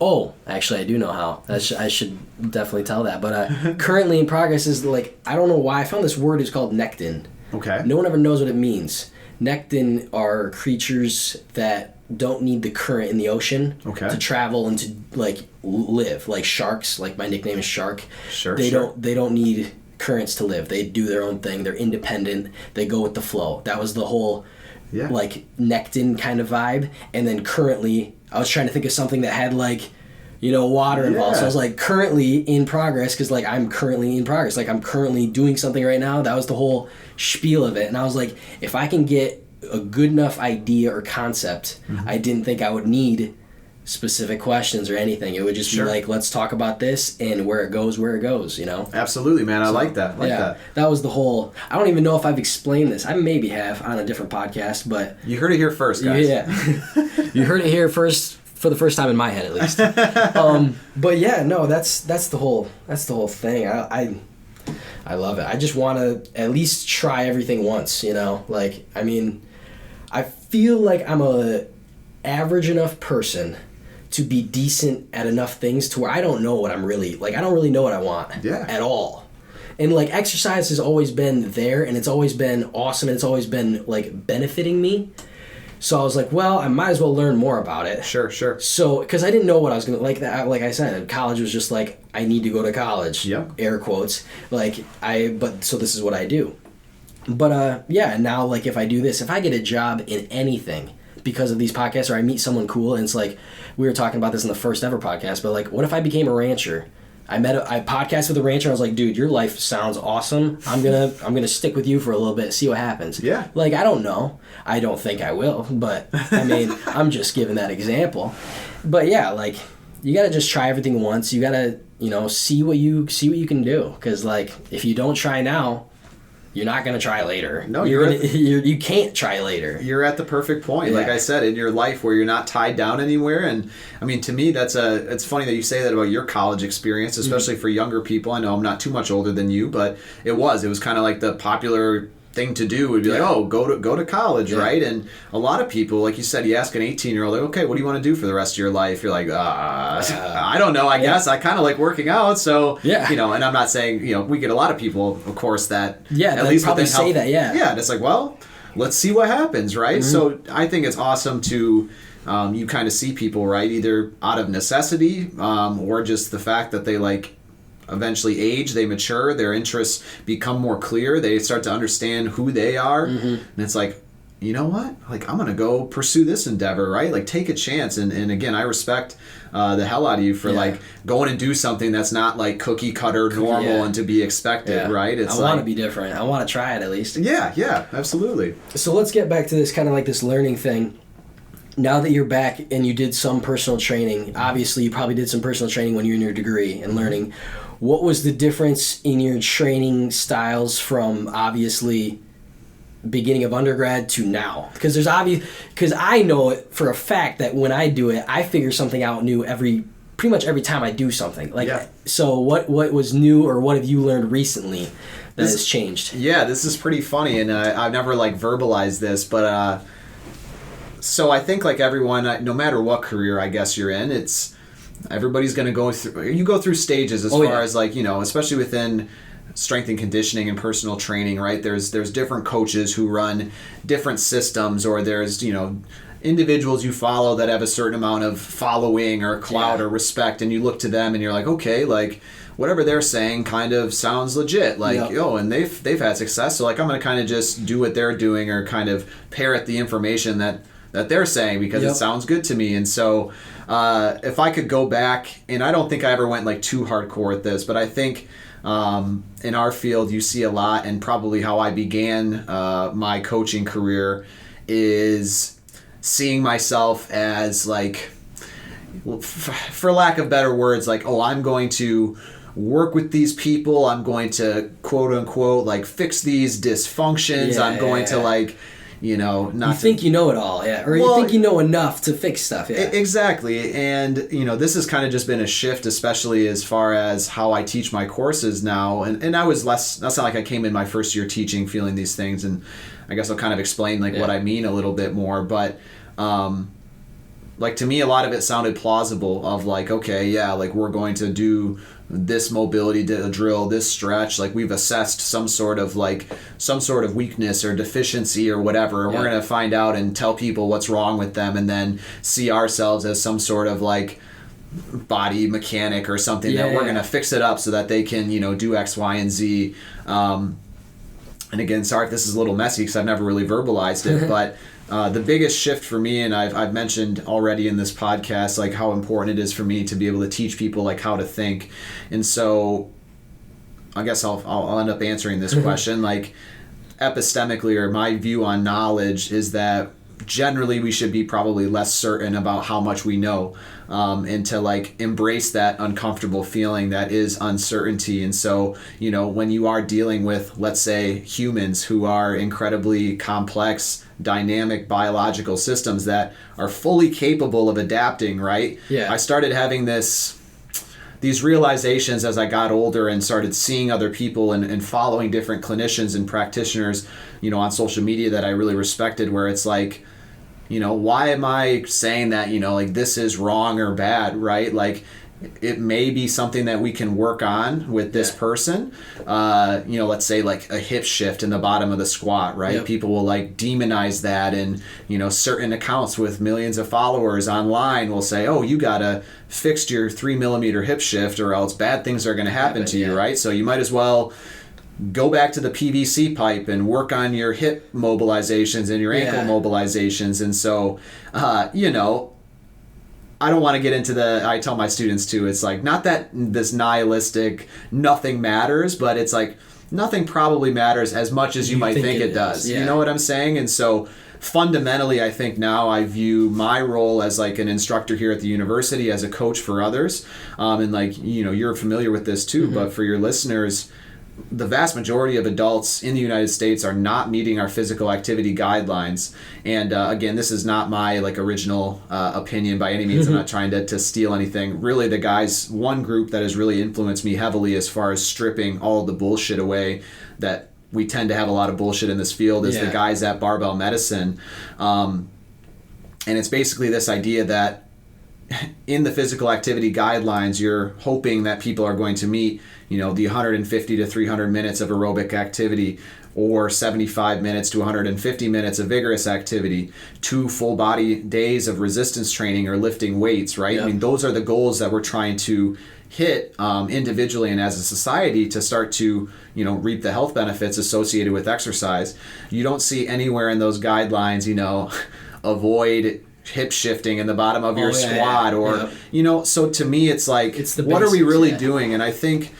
Oh, actually, I do know how. I should definitely tell that. But Currently in Progress is I don't know why. I found this word is called nekton. Okay. No one ever knows what it means. Nekton are creatures that don't need the current in the ocean to travel and to live. Like sharks. Like my nickname is Shark. Sure. They don't need currents to live. They do their own thing. They're independent. They go with the flow. That was the whole nekton kind of vibe. And then currently, I was trying to think of something that had water involved. So I was like, currently in progress, because I'm currently in progress. Like I'm currently doing something right now. That was the whole spiel of it. And I was like, if I can get a good enough idea or concept, I didn't think I would need specific questions or anything. It would just Sure. be like, let's talk about this, and where it goes, you know? Absolutely, man. I like that. That was the whole, I don't even know if I've explained this. I maybe have on a different podcast, but You heard it here first, guys. yeah. You heard it here first, for the first time in my head at least. But yeah, no, that's the whole thing. I love it. I just want to at least try everything once, you know? Like, I mean, I feel like I'm a average enough person to be decent at enough things to where I don't know what I'm really, like, I don't really know what I want at all. And, like, exercise has always been there, and it's always been awesome, and it's always been, like, benefiting me. So I was like, well, I might as well learn more about it. Sure. So, because I didn't know what I was going to, like I said, college was just like, I need to go to college. Yep. Air quotes. So this is what I do. But, yeah, now, like, if I do this, if I get a job in anything because of these podcasts, or I meet someone cool, and it's like, we were talking about this in the first ever podcast, but, like, what if I became a rancher? I podcasted with a rancher, and I was like, dude, your life sounds awesome. I'm gonna stick with you for a little bit, see what happens. Yeah. Like, I don't know. I don't think I will, but, I mean, I'm just giving that example. But, yeah, like, you gotta just try everything once. You gotta, you know, see what you can do. Because, like, if you don't try now, you're not gonna try later. No, you can't try later. You're at the perfect point, like Yeah. I said, in your life where you're not tied down anywhere. And I mean, to me, it's funny that you say that about your college experience, especially for younger people. I know I'm not too much older than you, but it was kind of like the popular thing to do would be like, oh, go to college, right? And a lot of people, like you said, you ask an 18-year-old, like, okay, what do you want to do for the rest of your life? You're like, I don't know. I guess I kind of like working out, so you know. And I'm not saying, you know, we get a lot of people, of course, that at least probably say that, and it's like, well, let's see what happens, right? So I think it's awesome to you kind of see people, right, either out of necessity or just the fact that they like eventually age, they mature, their interests become more clear, they start to understand who they are, and it's like, you know what, like, I'm gonna go pursue this endeavor, right? Like, take a chance. And again, I respect the hell out of you for like going and do something that's not like cookie cutter normal and to be expected, right? It's I want to be different. I want to try it at least. Yeah, absolutely. So let's get back to this kind of like this learning thing. Now that you're back and you did some personal training, obviously you probably did some personal training when you were in your degree and learning. What was the difference in your training styles from obviously beginning of undergrad to now? Because because I know it for a fact that when I do it, I figure something out new pretty much every time I do something. So what was new, or what have you learned recently that has changed? Yeah, this is pretty funny, and I've never like verbalized this, but so I think like everyone, no matter what career I guess you're in, everybody's going to go through stages as far as like, you know, especially within strength and conditioning and personal training, right? There's different coaches who run different systems, or there's, you know, individuals you follow that have a certain amount of following or clout or respect, and you look to them and you're like, okay, like whatever they're saying kind of sounds legit, like, and they've had success, so like I'm going to kind of just do what they're doing, or kind of parrot the information that they're saying because it sounds good to me. And so if I could go back, and I don't think I ever went like too hardcore at this, but I think in our field you see a lot, and probably how I began my coaching career is seeing myself as like, for lack of better words, like, oh, I'm going to work with these people, I'm going to quote unquote like fix these dysfunctions, I'm going to like, you know, not you think you know it all, or you think you know enough to fix stuff, exactly. And you know, this has kind of just been a shift, especially as far as how I teach my courses now. And I was that's not like I came in my first year teaching feeling these things, and I guess I'll kind of explain like what I mean a little bit more. But like, to me, a lot of it sounded plausible, of like, okay, like we're going to do this mobility drill, this stretch, like we've assessed some sort of weakness or deficiency or whatever, and we're going to find out and tell people what's wrong with them, and then see ourselves as some sort of like body mechanic or something that we're going to fix it up so that they can, you know, do X, Y, and Z. And again, sorry if this is a little messy because I've never really verbalized it, but the biggest shift for me, and I've mentioned already in this podcast, like how important it is for me to be able to teach people like how to think. And so I guess I'll end up answering this question. Like, epistemically, or my view on knowledge is that generally we should be probably less certain about how much we know, and to like embrace that uncomfortable feeling that is uncertainty. And so, you know, when you are dealing with, let's say, humans who are incredibly complex, dynamic biological systems that are fully capable of adapting, right? Yeah. I started having these realizations as I got older and started seeing other people and following different clinicians and practitioners, you know, on social media that I really respected, where it's like, you know, why am I saying that, you know, like this is wrong or bad, right? Like it may be something that we can work on with this person. You know, let's say like a hip shift in the bottom of the squat, right? Yep. People will like demonize that, and, you know, certain accounts with millions of followers online will say, oh, you gotta fix your 3 millimeter hip shift or else bad things are gonna happen to you, right? So you might as well go back to the PVC pipe and work on your hip mobilizations and your ankle mobilizations. And so, you know, I don't want to get into I tell my students too, it's like, not that this nihilistic, nothing matters, but it's like, nothing probably matters as much as you might think it does. Yeah. You know what I'm saying? And so fundamentally, I think now I view my role as like an instructor here at the university, as a coach for others. And like, you know, you're familiar with this too, but for your listeners, the vast majority of adults in the United States are not meeting our physical activity guidelines. And again, this is not my like original opinion by any means. I'm not trying to steal anything. Really, one group that has really influenced me heavily as far as stripping all the bullshit away, that we tend to have a lot of bullshit in this field, is the guys at Barbell Medicine. And it's basically this idea that in the physical activity guidelines, you're hoping that people are going to meet, you know, the 150 to 300 minutes of aerobic activity, or 75 minutes to 150 minutes of vigorous activity, 2 full body days of resistance training or lifting weights, right? Yep. I mean, those are the goals that we're trying to hit individually and as a society to start to, you know, reap the health benefits associated with exercise. You don't see anywhere in those guidelines, you know, avoid hip shifting in the bottom of your squat or, you know, so to me it's like, what are we really doing? And I think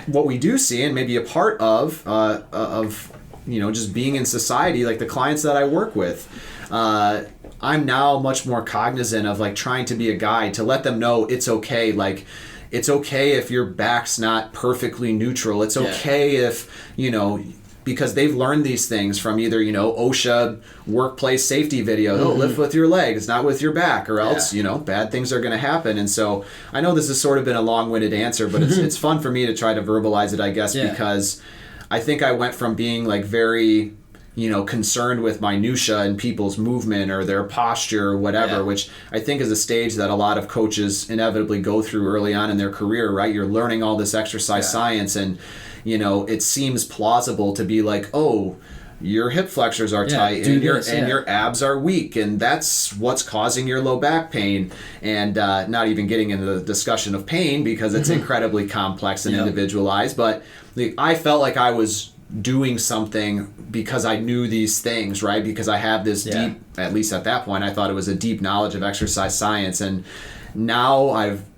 what we do see, and maybe a part of you know, just being in society, like the clients that I work with, I'm now much more cognizant of like trying to be a guide to let them know it's okay. Like, it's okay if your back's not perfectly neutral. It's okay if, you know, because they've learned these things from either, you know, OSHA workplace safety video. Oh, lift with your legs, not with your back, or else, you know, bad things are going to happen. And so I know this has sort of been a long-winded answer, but it's fun for me to try to verbalize it, I guess, because I think I went from being like very, you know, concerned with minutia and people's movement or their posture or whatever, which I think is a stage that a lot of coaches inevitably go through early on in their career, right? You're learning all this exercise science, and, you know, it seems plausible to be like, oh, your hip flexors are tight and your abs are weak, and that's what's causing your low back pain. And not even getting into the discussion of pain, because it's incredibly complex and individualized. But like, I felt like I was doing something because I knew these things, right? Because I have this deep, at least at that point, I thought it was a deep knowledge of exercise science. And now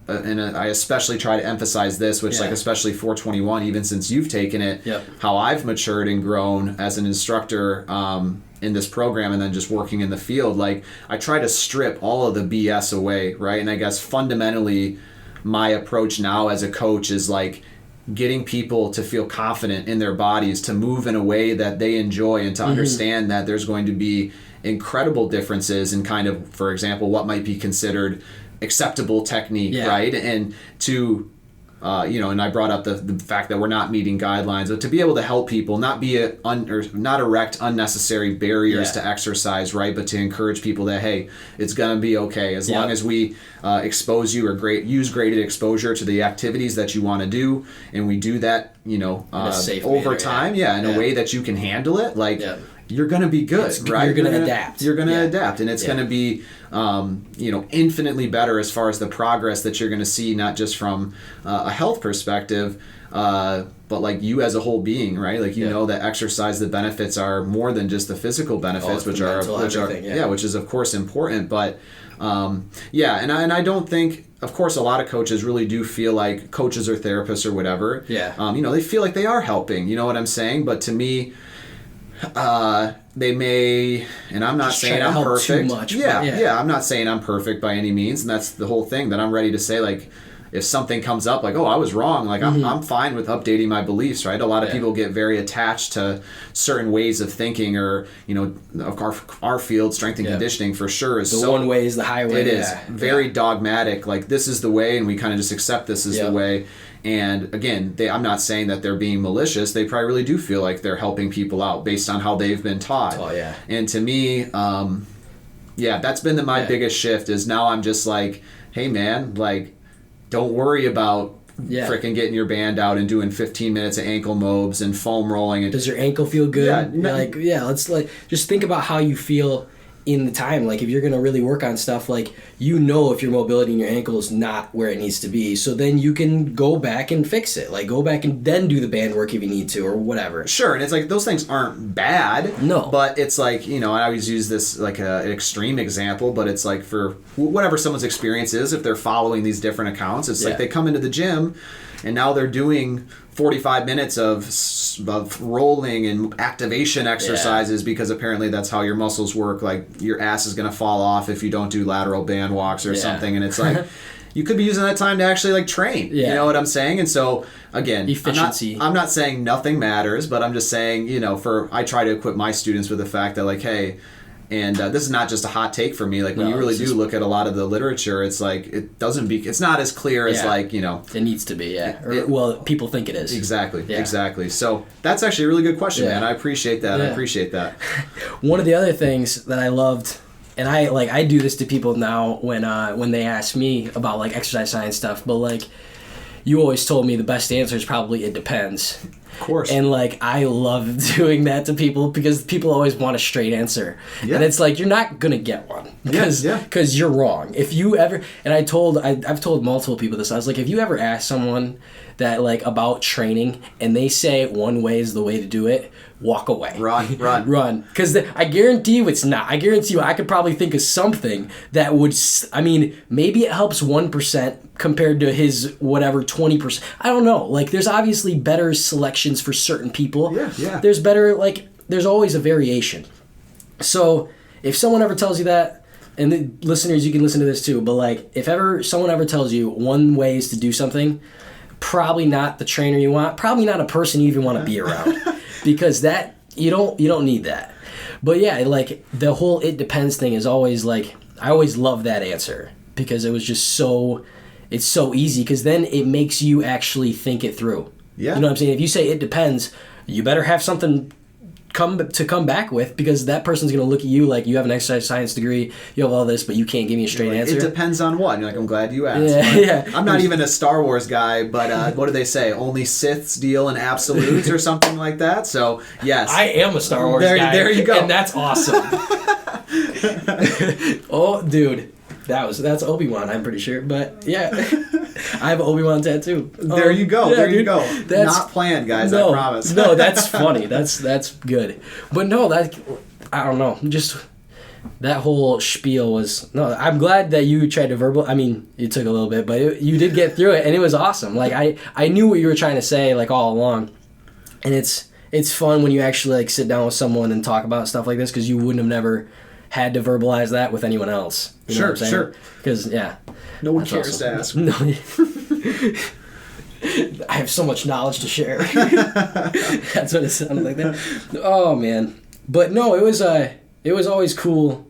and I especially try to emphasize this, which like especially 421, even since you've taken it, how I've matured and grown as an instructor in this program, and then just working in the field. Like, I try to strip all of the BS away, right? And I guess fundamentally my approach now as a coach is like getting people to feel confident in their bodies, to move in a way that they enjoy, and to understand that there's going to be incredible differences in kind of, for example, what might be considered acceptable technique, right? And to you know, and I brought up the fact that we're not meeting guidelines, but to be able to help people not be not erect unnecessary barriers to exercise, right? But to encourage people that, hey, it's gonna be okay as long as we expose you, or use graded exposure to the activities that you want to do, and we do that, you know, over time, in a way that you can handle it. Like, you're going to be good, right? You're going to adapt. You're going to adapt, and it's going to be, you know, infinitely better as far as the progress that you're going to see, not just from a health perspective, but like you as a whole being, right? Like, you know that exercise, the benefits are more than just the physical benefits, which is of course important, but and I don't think, of course, a lot of coaches really do feel like coaches or therapists or whatever, you know, they feel like they are helping, you know what I'm saying? But to me, They may, and I'm not Just saying try to I'm help perfect. too much, yeah, but yeah, I'm not saying I'm perfect by any means, and that's the whole thing that I'm ready to say. Like, if something comes up, like, oh, I was wrong, like I'm fine with updating my beliefs, right? A lot of people get very attached to certain ways of thinking, or of our field, strength and conditioning for sure is The one way is the highway. It is very dogmatic. Like, this is the way, and we kind of just accept this as the way. And again, I'm not saying that they're being malicious. They probably really do feel like they're helping people out based on how they've been taught. Oh, yeah. And to me, that's been my biggest shift. Is now I'm just like, hey man, like, don't worry about freaking getting your band out and doing 15 minutes of ankle mobs and foam rolling. And does your ankle feel good? Let's just think about how you feel in the time. Like, if you're going to really work on stuff, like, if your mobility in your ankle is not where it needs to be, so then you can go back and fix it. Like, go back and then do the band work if you need to, or whatever. Sure. And it's like, those things aren't bad. No. But it's like, I always use this like an extreme example, but it's like, for whatever someone's experience is, if they're following these different accounts, it's like they come into the gym and now they're doing 45 minutes of rolling and activation exercises because apparently that's how your muscles work. Like, your ass is going to fall off if you don't do lateral band walks or something. And it's like, you could be using that time to actually like train. You know what I'm saying? And so again, efficiency. I'm not saying nothing matters, but I'm just saying, I try to equip my students with the fact that, like, hey, and this is not just a hot take for me. Like, when you really do look at a lot of the literature, it's like, it's not as clear as like, It needs to be, people think it is. Exactly. So that's actually a really good question, man. I appreciate that. One of the other things that I loved, and I do this to people now when they ask me about like exercise science stuff, but like, you always told me the best answer is probably it depends. Of course. And like, I love doing that to people because people always want a straight answer. Yeah. And it's like, you're not going to get one because you're wrong. If you ever, and I've told multiple people this, I was like, if you ever ask someone that like about training and they say one way is the way to do it, walk away. Run. Because I guarantee you it's not. I guarantee you I could probably think of something that would, maybe it helps 1% compared to his whatever 20%. I don't know. Like, there's obviously better selections for certain people. Yeah. There's better, like, there's always a variation. So if someone ever tells you that, and the listeners, you can listen to this too, but like, if ever someone ever tells you one way is to do something, probably not the trainer you want, probably not a person you even want to be around. Because that you don't need that. But yeah, like, the whole it depends thing is always like, I always love that answer because it was just it's so easy, because then it makes you actually think it through. Yeah. You know what I'm saying? If you say it depends, you better have something come back with, because that person's going to look at you like you have an exercise science degree, you have all this, but you can't give me a straight answer. It depends on what. And you're like, I'm glad you asked. I'm not even a Star Wars guy, but what do they say? Only Siths deal in absolutes or something like that. So, yes. I am a Star Wars guy. There you go. And that's awesome. Oh, dude. That's Obi-Wan, I'm pretty sure. But yeah, I have an Obi-Wan tattoo. There you go. You go. That's not planned, guys. I promise. No, that's funny. That's good. But no, I don't know. Just that whole spiel was I'm glad that you tried to it took a little bit, but you did get through it, and it was awesome. Like, I knew what you were trying to say, like, all along, and it's fun when you actually like sit down with someone and talk about stuff like this, because you wouldn't have never had to verbalize that with anyone else. You know what I'm saying? Sure. Because, no one cares to ask. No. I have so much knowledge to share. That's what it sounded like that. Oh, man. But no, it was always cool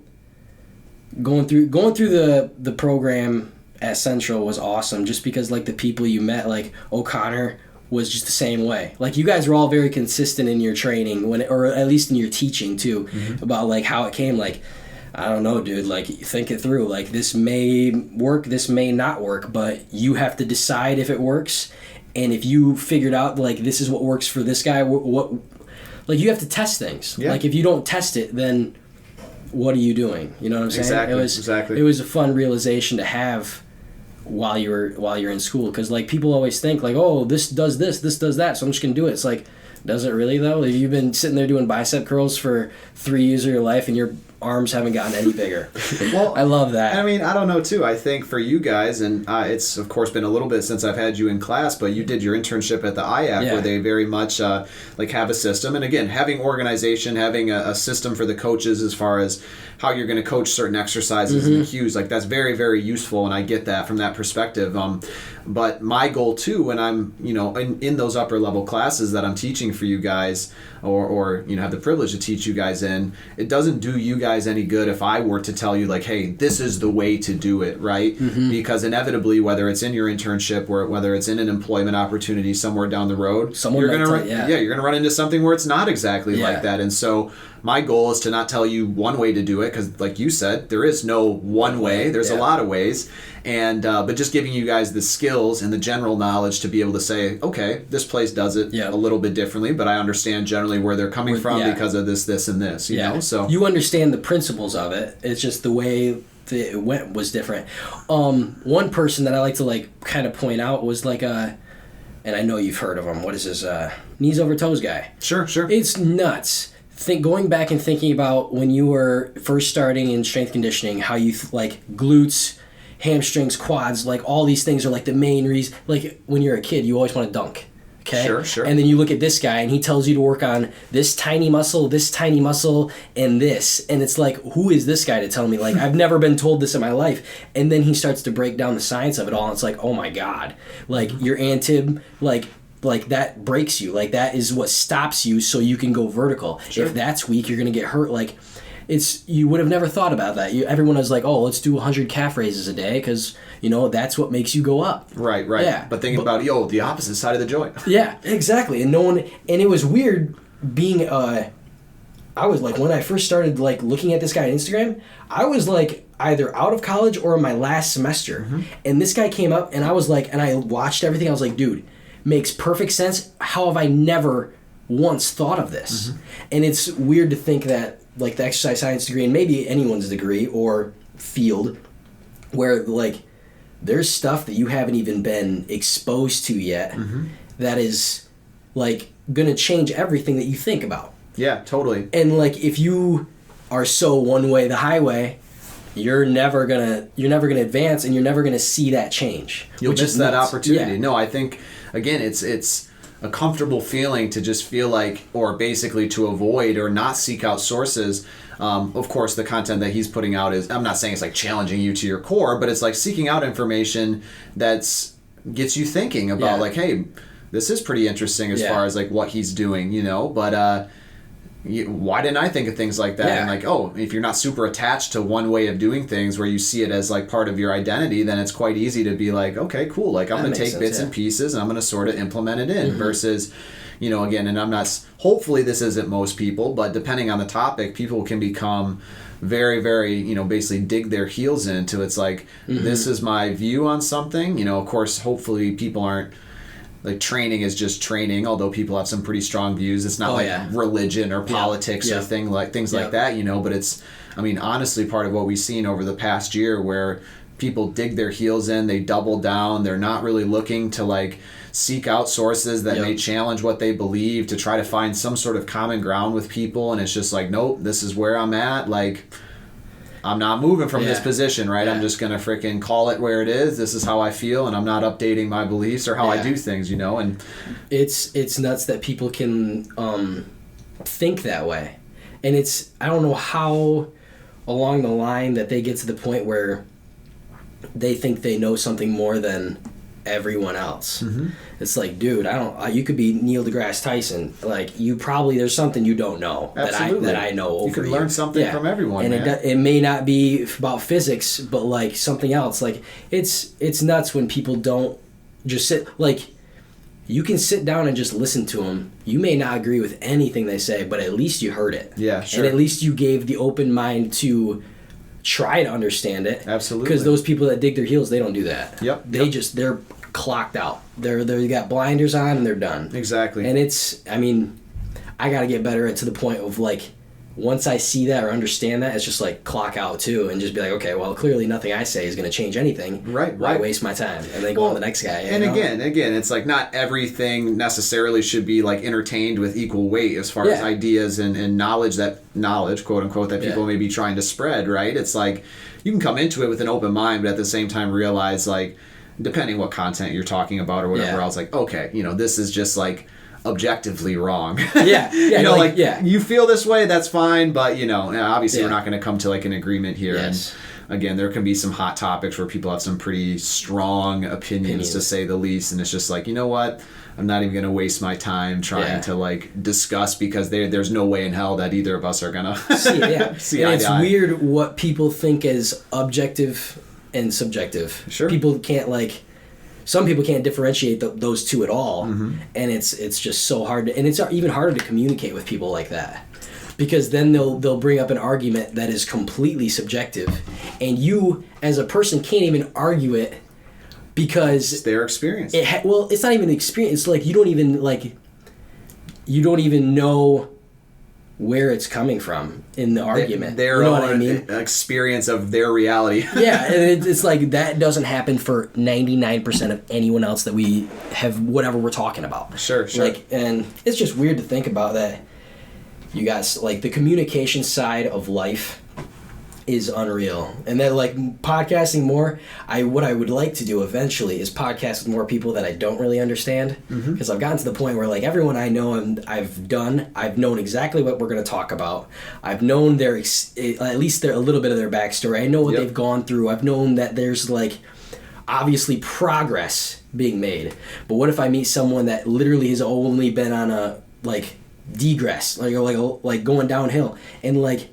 going through the program at Central was awesome, just because like the people you met, like O'Connor was just the same way. Like, you guys were all very consistent in your training or at least in your teaching too, about like how it came. Like, I don't know, dude, like, think it through. Like, this may work, this may not work, but you have to decide if it works. And if you figured out like this is what works for this guy, what like, you have to test things. Yeah. Like, if you don't test it, then what are you doing? You know what I'm saying? Exactly. It was a fun realization to have while you're in school, because like, people always think like, oh, this does that, so I'm just gonna do it. It's like, does it really though? If you've been sitting there doing bicep curls for 3 years of your life and you're arms haven't gotten any bigger. Well, I love that. I mean, I don't know too. I think for you guys, and it's of course been a little bit since I've had you in class, but you did your internship at the IAC Yeah. where they very much like have a system. And again, having organization, having a system for the coaches as far as how you're going to coach certain exercises and cues, like that's very, very useful. And I get that from that perspective. But my goal too, when I'm, in those upper level classes that I'm teaching for you guys, or have the privilege to teach you guys in, it doesn't do you guys any good if I were to tell you like, hey, this is the way to do it, right? Because inevitably, whether it's in your internship or whether it's in an employment opportunity somewhere down the road, Someone you're might gonna tell- you're gonna run into something where it's not exactly Yeah. like that. And so my goal is to not tell you one way to do it, because like you said, there is no one way. There's a Yeah. lot of ways. And but just giving you guys the skills and the general knowledge to be able to say, okay, this place does it Yeah. a little bit differently, but I understand generally where they're coming from yeah. because of this, and this. You know, so you understand the principles of it. It's just the way that it went was different. One person that I like to like kind of point out was like and I know you've heard of him. What is his knees over toes guy? sure. It's nuts. Going back and thinking about when you were first starting in strength conditioning, how you like glutes, hamstrings, quads, like all these things are like the main reason. Like when you're a kid, you always want to dunk. Okay? Sure. And then you look at this guy and he tells you to work on this tiny muscle, and this. And it's like, who is this guy to tell me? Like, I've never been told this in my life. And then he starts to break down the science of it all. And it's like, oh my God. Like, your antib, like that breaks you. Like, that is what stops you so you can go vertical. Sure. If that's weak, you're going to get hurt. Like, you would have never thought about that. Everyone was like, oh, let's do 100 calf raises a day because, that's what makes you go up. Right. Yeah. But thinking about the opposite side of the joint. Yeah, exactly. And it was weird being, I was like, when I first started like looking at this guy on Instagram, I was like either out of college or in my last semester. And this guy came up and I was like, and I watched everything. I was like, dude, makes perfect sense. How have I never once thought of this? And it's weird to think that like the exercise science degree, and maybe anyone's degree or field, where like there's stuff that you haven't even been exposed to yet that is like gonna change everything that you think about. Yeah, totally. And like if you are so one way the highway, you're never gonna advance, and you're never gonna see that change. You'll which miss is that nuts. opportunity. Yeah. No, I think again, it's a comfortable feeling to just feel like, or basically to avoid or not seek out sources. Of course, the content that he's putting out is, I'm not saying it's like challenging you to your core, but it's like seeking out information that's gets you thinking about Yeah. like, hey, this is pretty interesting as Yeah. far as like what he's doing, but why didn't I think of things like that? Yeah. And like, oh, if you're not super attached to one way of doing things where you see it as like part of your identity, then it's quite easy to be like, okay, cool. Like I'm going to makes take sense, bits yeah. and pieces and I'm going to sort of implement it in versus, again, and I'm not, hopefully this isn't most people, but depending on the topic, people can become very, very, basically dig their heels into. It's like, this is my view on something. Of course, hopefully people aren't, like training is just training, although people have some pretty strong views. It's not religion or politics or things like that, but it's, honestly, part of what we've seen over the past year where people dig their heels in, they double down, they're not really looking to like seek out sources that may challenge what they believe, to try to find some sort of common ground with people. And it's just like, nope, this is where I'm at. Like, I'm not moving from this position, right? I'm just going to freaking call it where it is. This is how I feel, and I'm not updating my beliefs or how I do things, and It's nuts that people can think that way. And I don't know how along the line that they get to the point where they think they know something more than everyone else. It's like, dude, you could be Neil deGrasse Tyson. Like, there's something you don't know that I know over you can learn something from everyone, and man. it may not be about physics, but like something else. Like, it's nuts when people don't just sit. Like, you can sit down and just listen to them. You may not agree with anything they say, but at least you heard it. Yeah, sure. And at least you gave the open mind to try to understand it. Absolutely. Because those people that dig their heels, they don't do that. Yep. They're clocked out. They got blinders on and they're done. Exactly. And I got to get better at to the point of like once I see that or understand that, it's just like clock out too, and just be like, okay, well, clearly nothing I say is going to change anything. Right. Why waste my time? And then go on the next guy. And again, it's like not everything necessarily should be like entertained with equal weight as far as ideas and knowledge, quote unquote, that people may be trying to spread, right? It's like you can come into it with an open mind, but at the same time realize, like, depending what content you're talking about or whatever else, like, okay, this is just like objectively wrong. You feel this way, that's fine, but obviously we're not going to come to like an agreement here. Yes. And again, there can be some hot topics where people have some pretty strong opinions to say the least, and it's just like, you know what, I'm not even going to waste my time trying to like discuss, because there's no way in hell that either of us are going to see and eye it's to eye. weird what people think is objective and subjective. Sure. People can't some people can't differentiate those two at all, and it's just so hard and it's even harder to communicate with people like that, because then they'll bring up an argument that is completely subjective, and you as a person can't even argue it because It's their experience. It's not even experience. It's like you don't even know where it's coming from in the argument. Their you know own what I mean? experience of their reality. Yeah, and it's like that doesn't happen for 99% of anyone else that we have whatever we're talking about. Sure. And it's just weird to think about that. You guys, like, the communication side of life is unreal, and that, like, podcasting more, what I would like to do eventually is podcast with more people that I don't really understand, because I've gotten to the point where, like, everyone I know and I've known exactly what we're going to talk about. I've known at least a little bit of their backstory. I know what they've gone through. I've known that there's, like, obviously progress being made. But what if I meet someone that literally has only been on a, like, degress, like going downhill, and, like,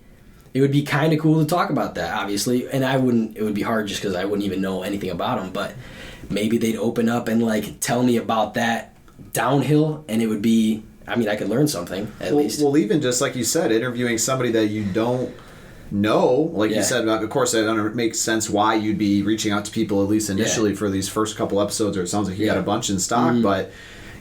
it would be kind of cool to talk about that, obviously, and it would be hard just because I wouldn't even know anything about them, but maybe they'd open up and, like, tell me about that downhill, and it would be, I could learn something, at least. Well, even just like you said, interviewing somebody that you don't know, like you said, of course, it makes sense why you'd be reaching out to people, at least initially, for these first couple episodes, or it sounds like you got a bunch in stock, but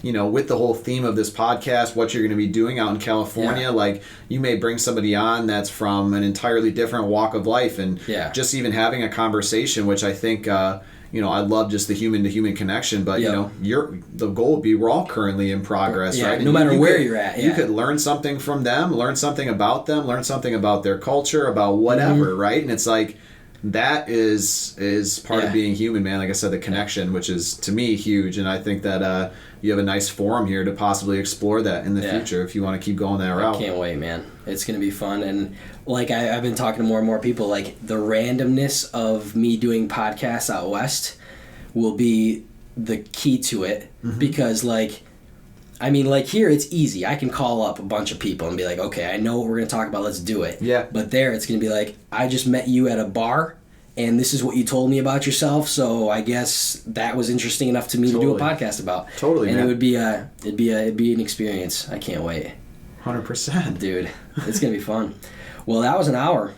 with the whole theme of this podcast, what you're going to be doing out in California, like, you may bring somebody on that's from an entirely different walk of life, and just even having a conversation, which I think, I love just the human-to-human connection, but, the goal would be we're all currently in progress, right? No matter where you're at. You could learn something from them, learn something about them, learn something about their culture, about whatever, right? And it's like, that is part of being human, man. Like I said, the connection, which is, to me, huge, and I think that you have a nice forum here to possibly explore that in the future if you want to keep going that route. I can't wait, man. It's going to be fun, and like I've been talking to more and more people, like, the randomness of me doing podcasts out west will be the key to it, because, like, here it's easy. I can call up a bunch of people and be like, okay, I know what we're going to talk about, let's do it. Yeah. But there it's going to be like, I just met you at a bar, and this is what you told me about yourself, so I guess that was interesting enough to me to do a podcast about. Totally, and man. It'd be an experience. I can't wait. 100%. Dude, it's going to be fun. Well, that was an hour.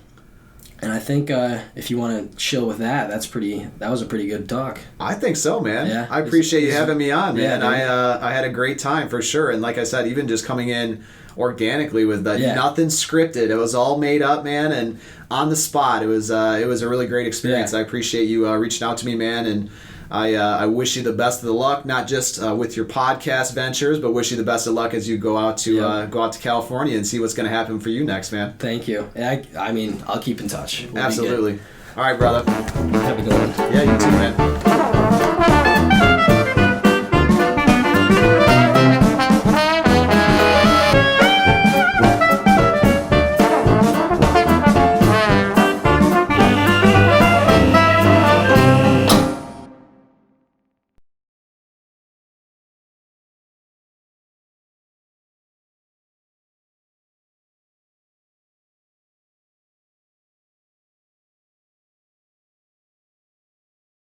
And I think if you want to chill with that, that was a pretty good talk. I think so, man. Yeah, I appreciate you having me on, man. Yeah, I had a great time for sure. And like I said, even just coming in organically with nothing scripted. It was all made up, man, and on the spot. It was a really great experience. Yeah. I appreciate you reaching out to me, man, and I wish you the best of the luck, not just with your podcast ventures, but wish you the best of luck as you go out to California and see what's going to happen for you next, man. Thank you. I'll keep in touch. Absolutely. All right, brother. Have a good one. Yeah, you too, man.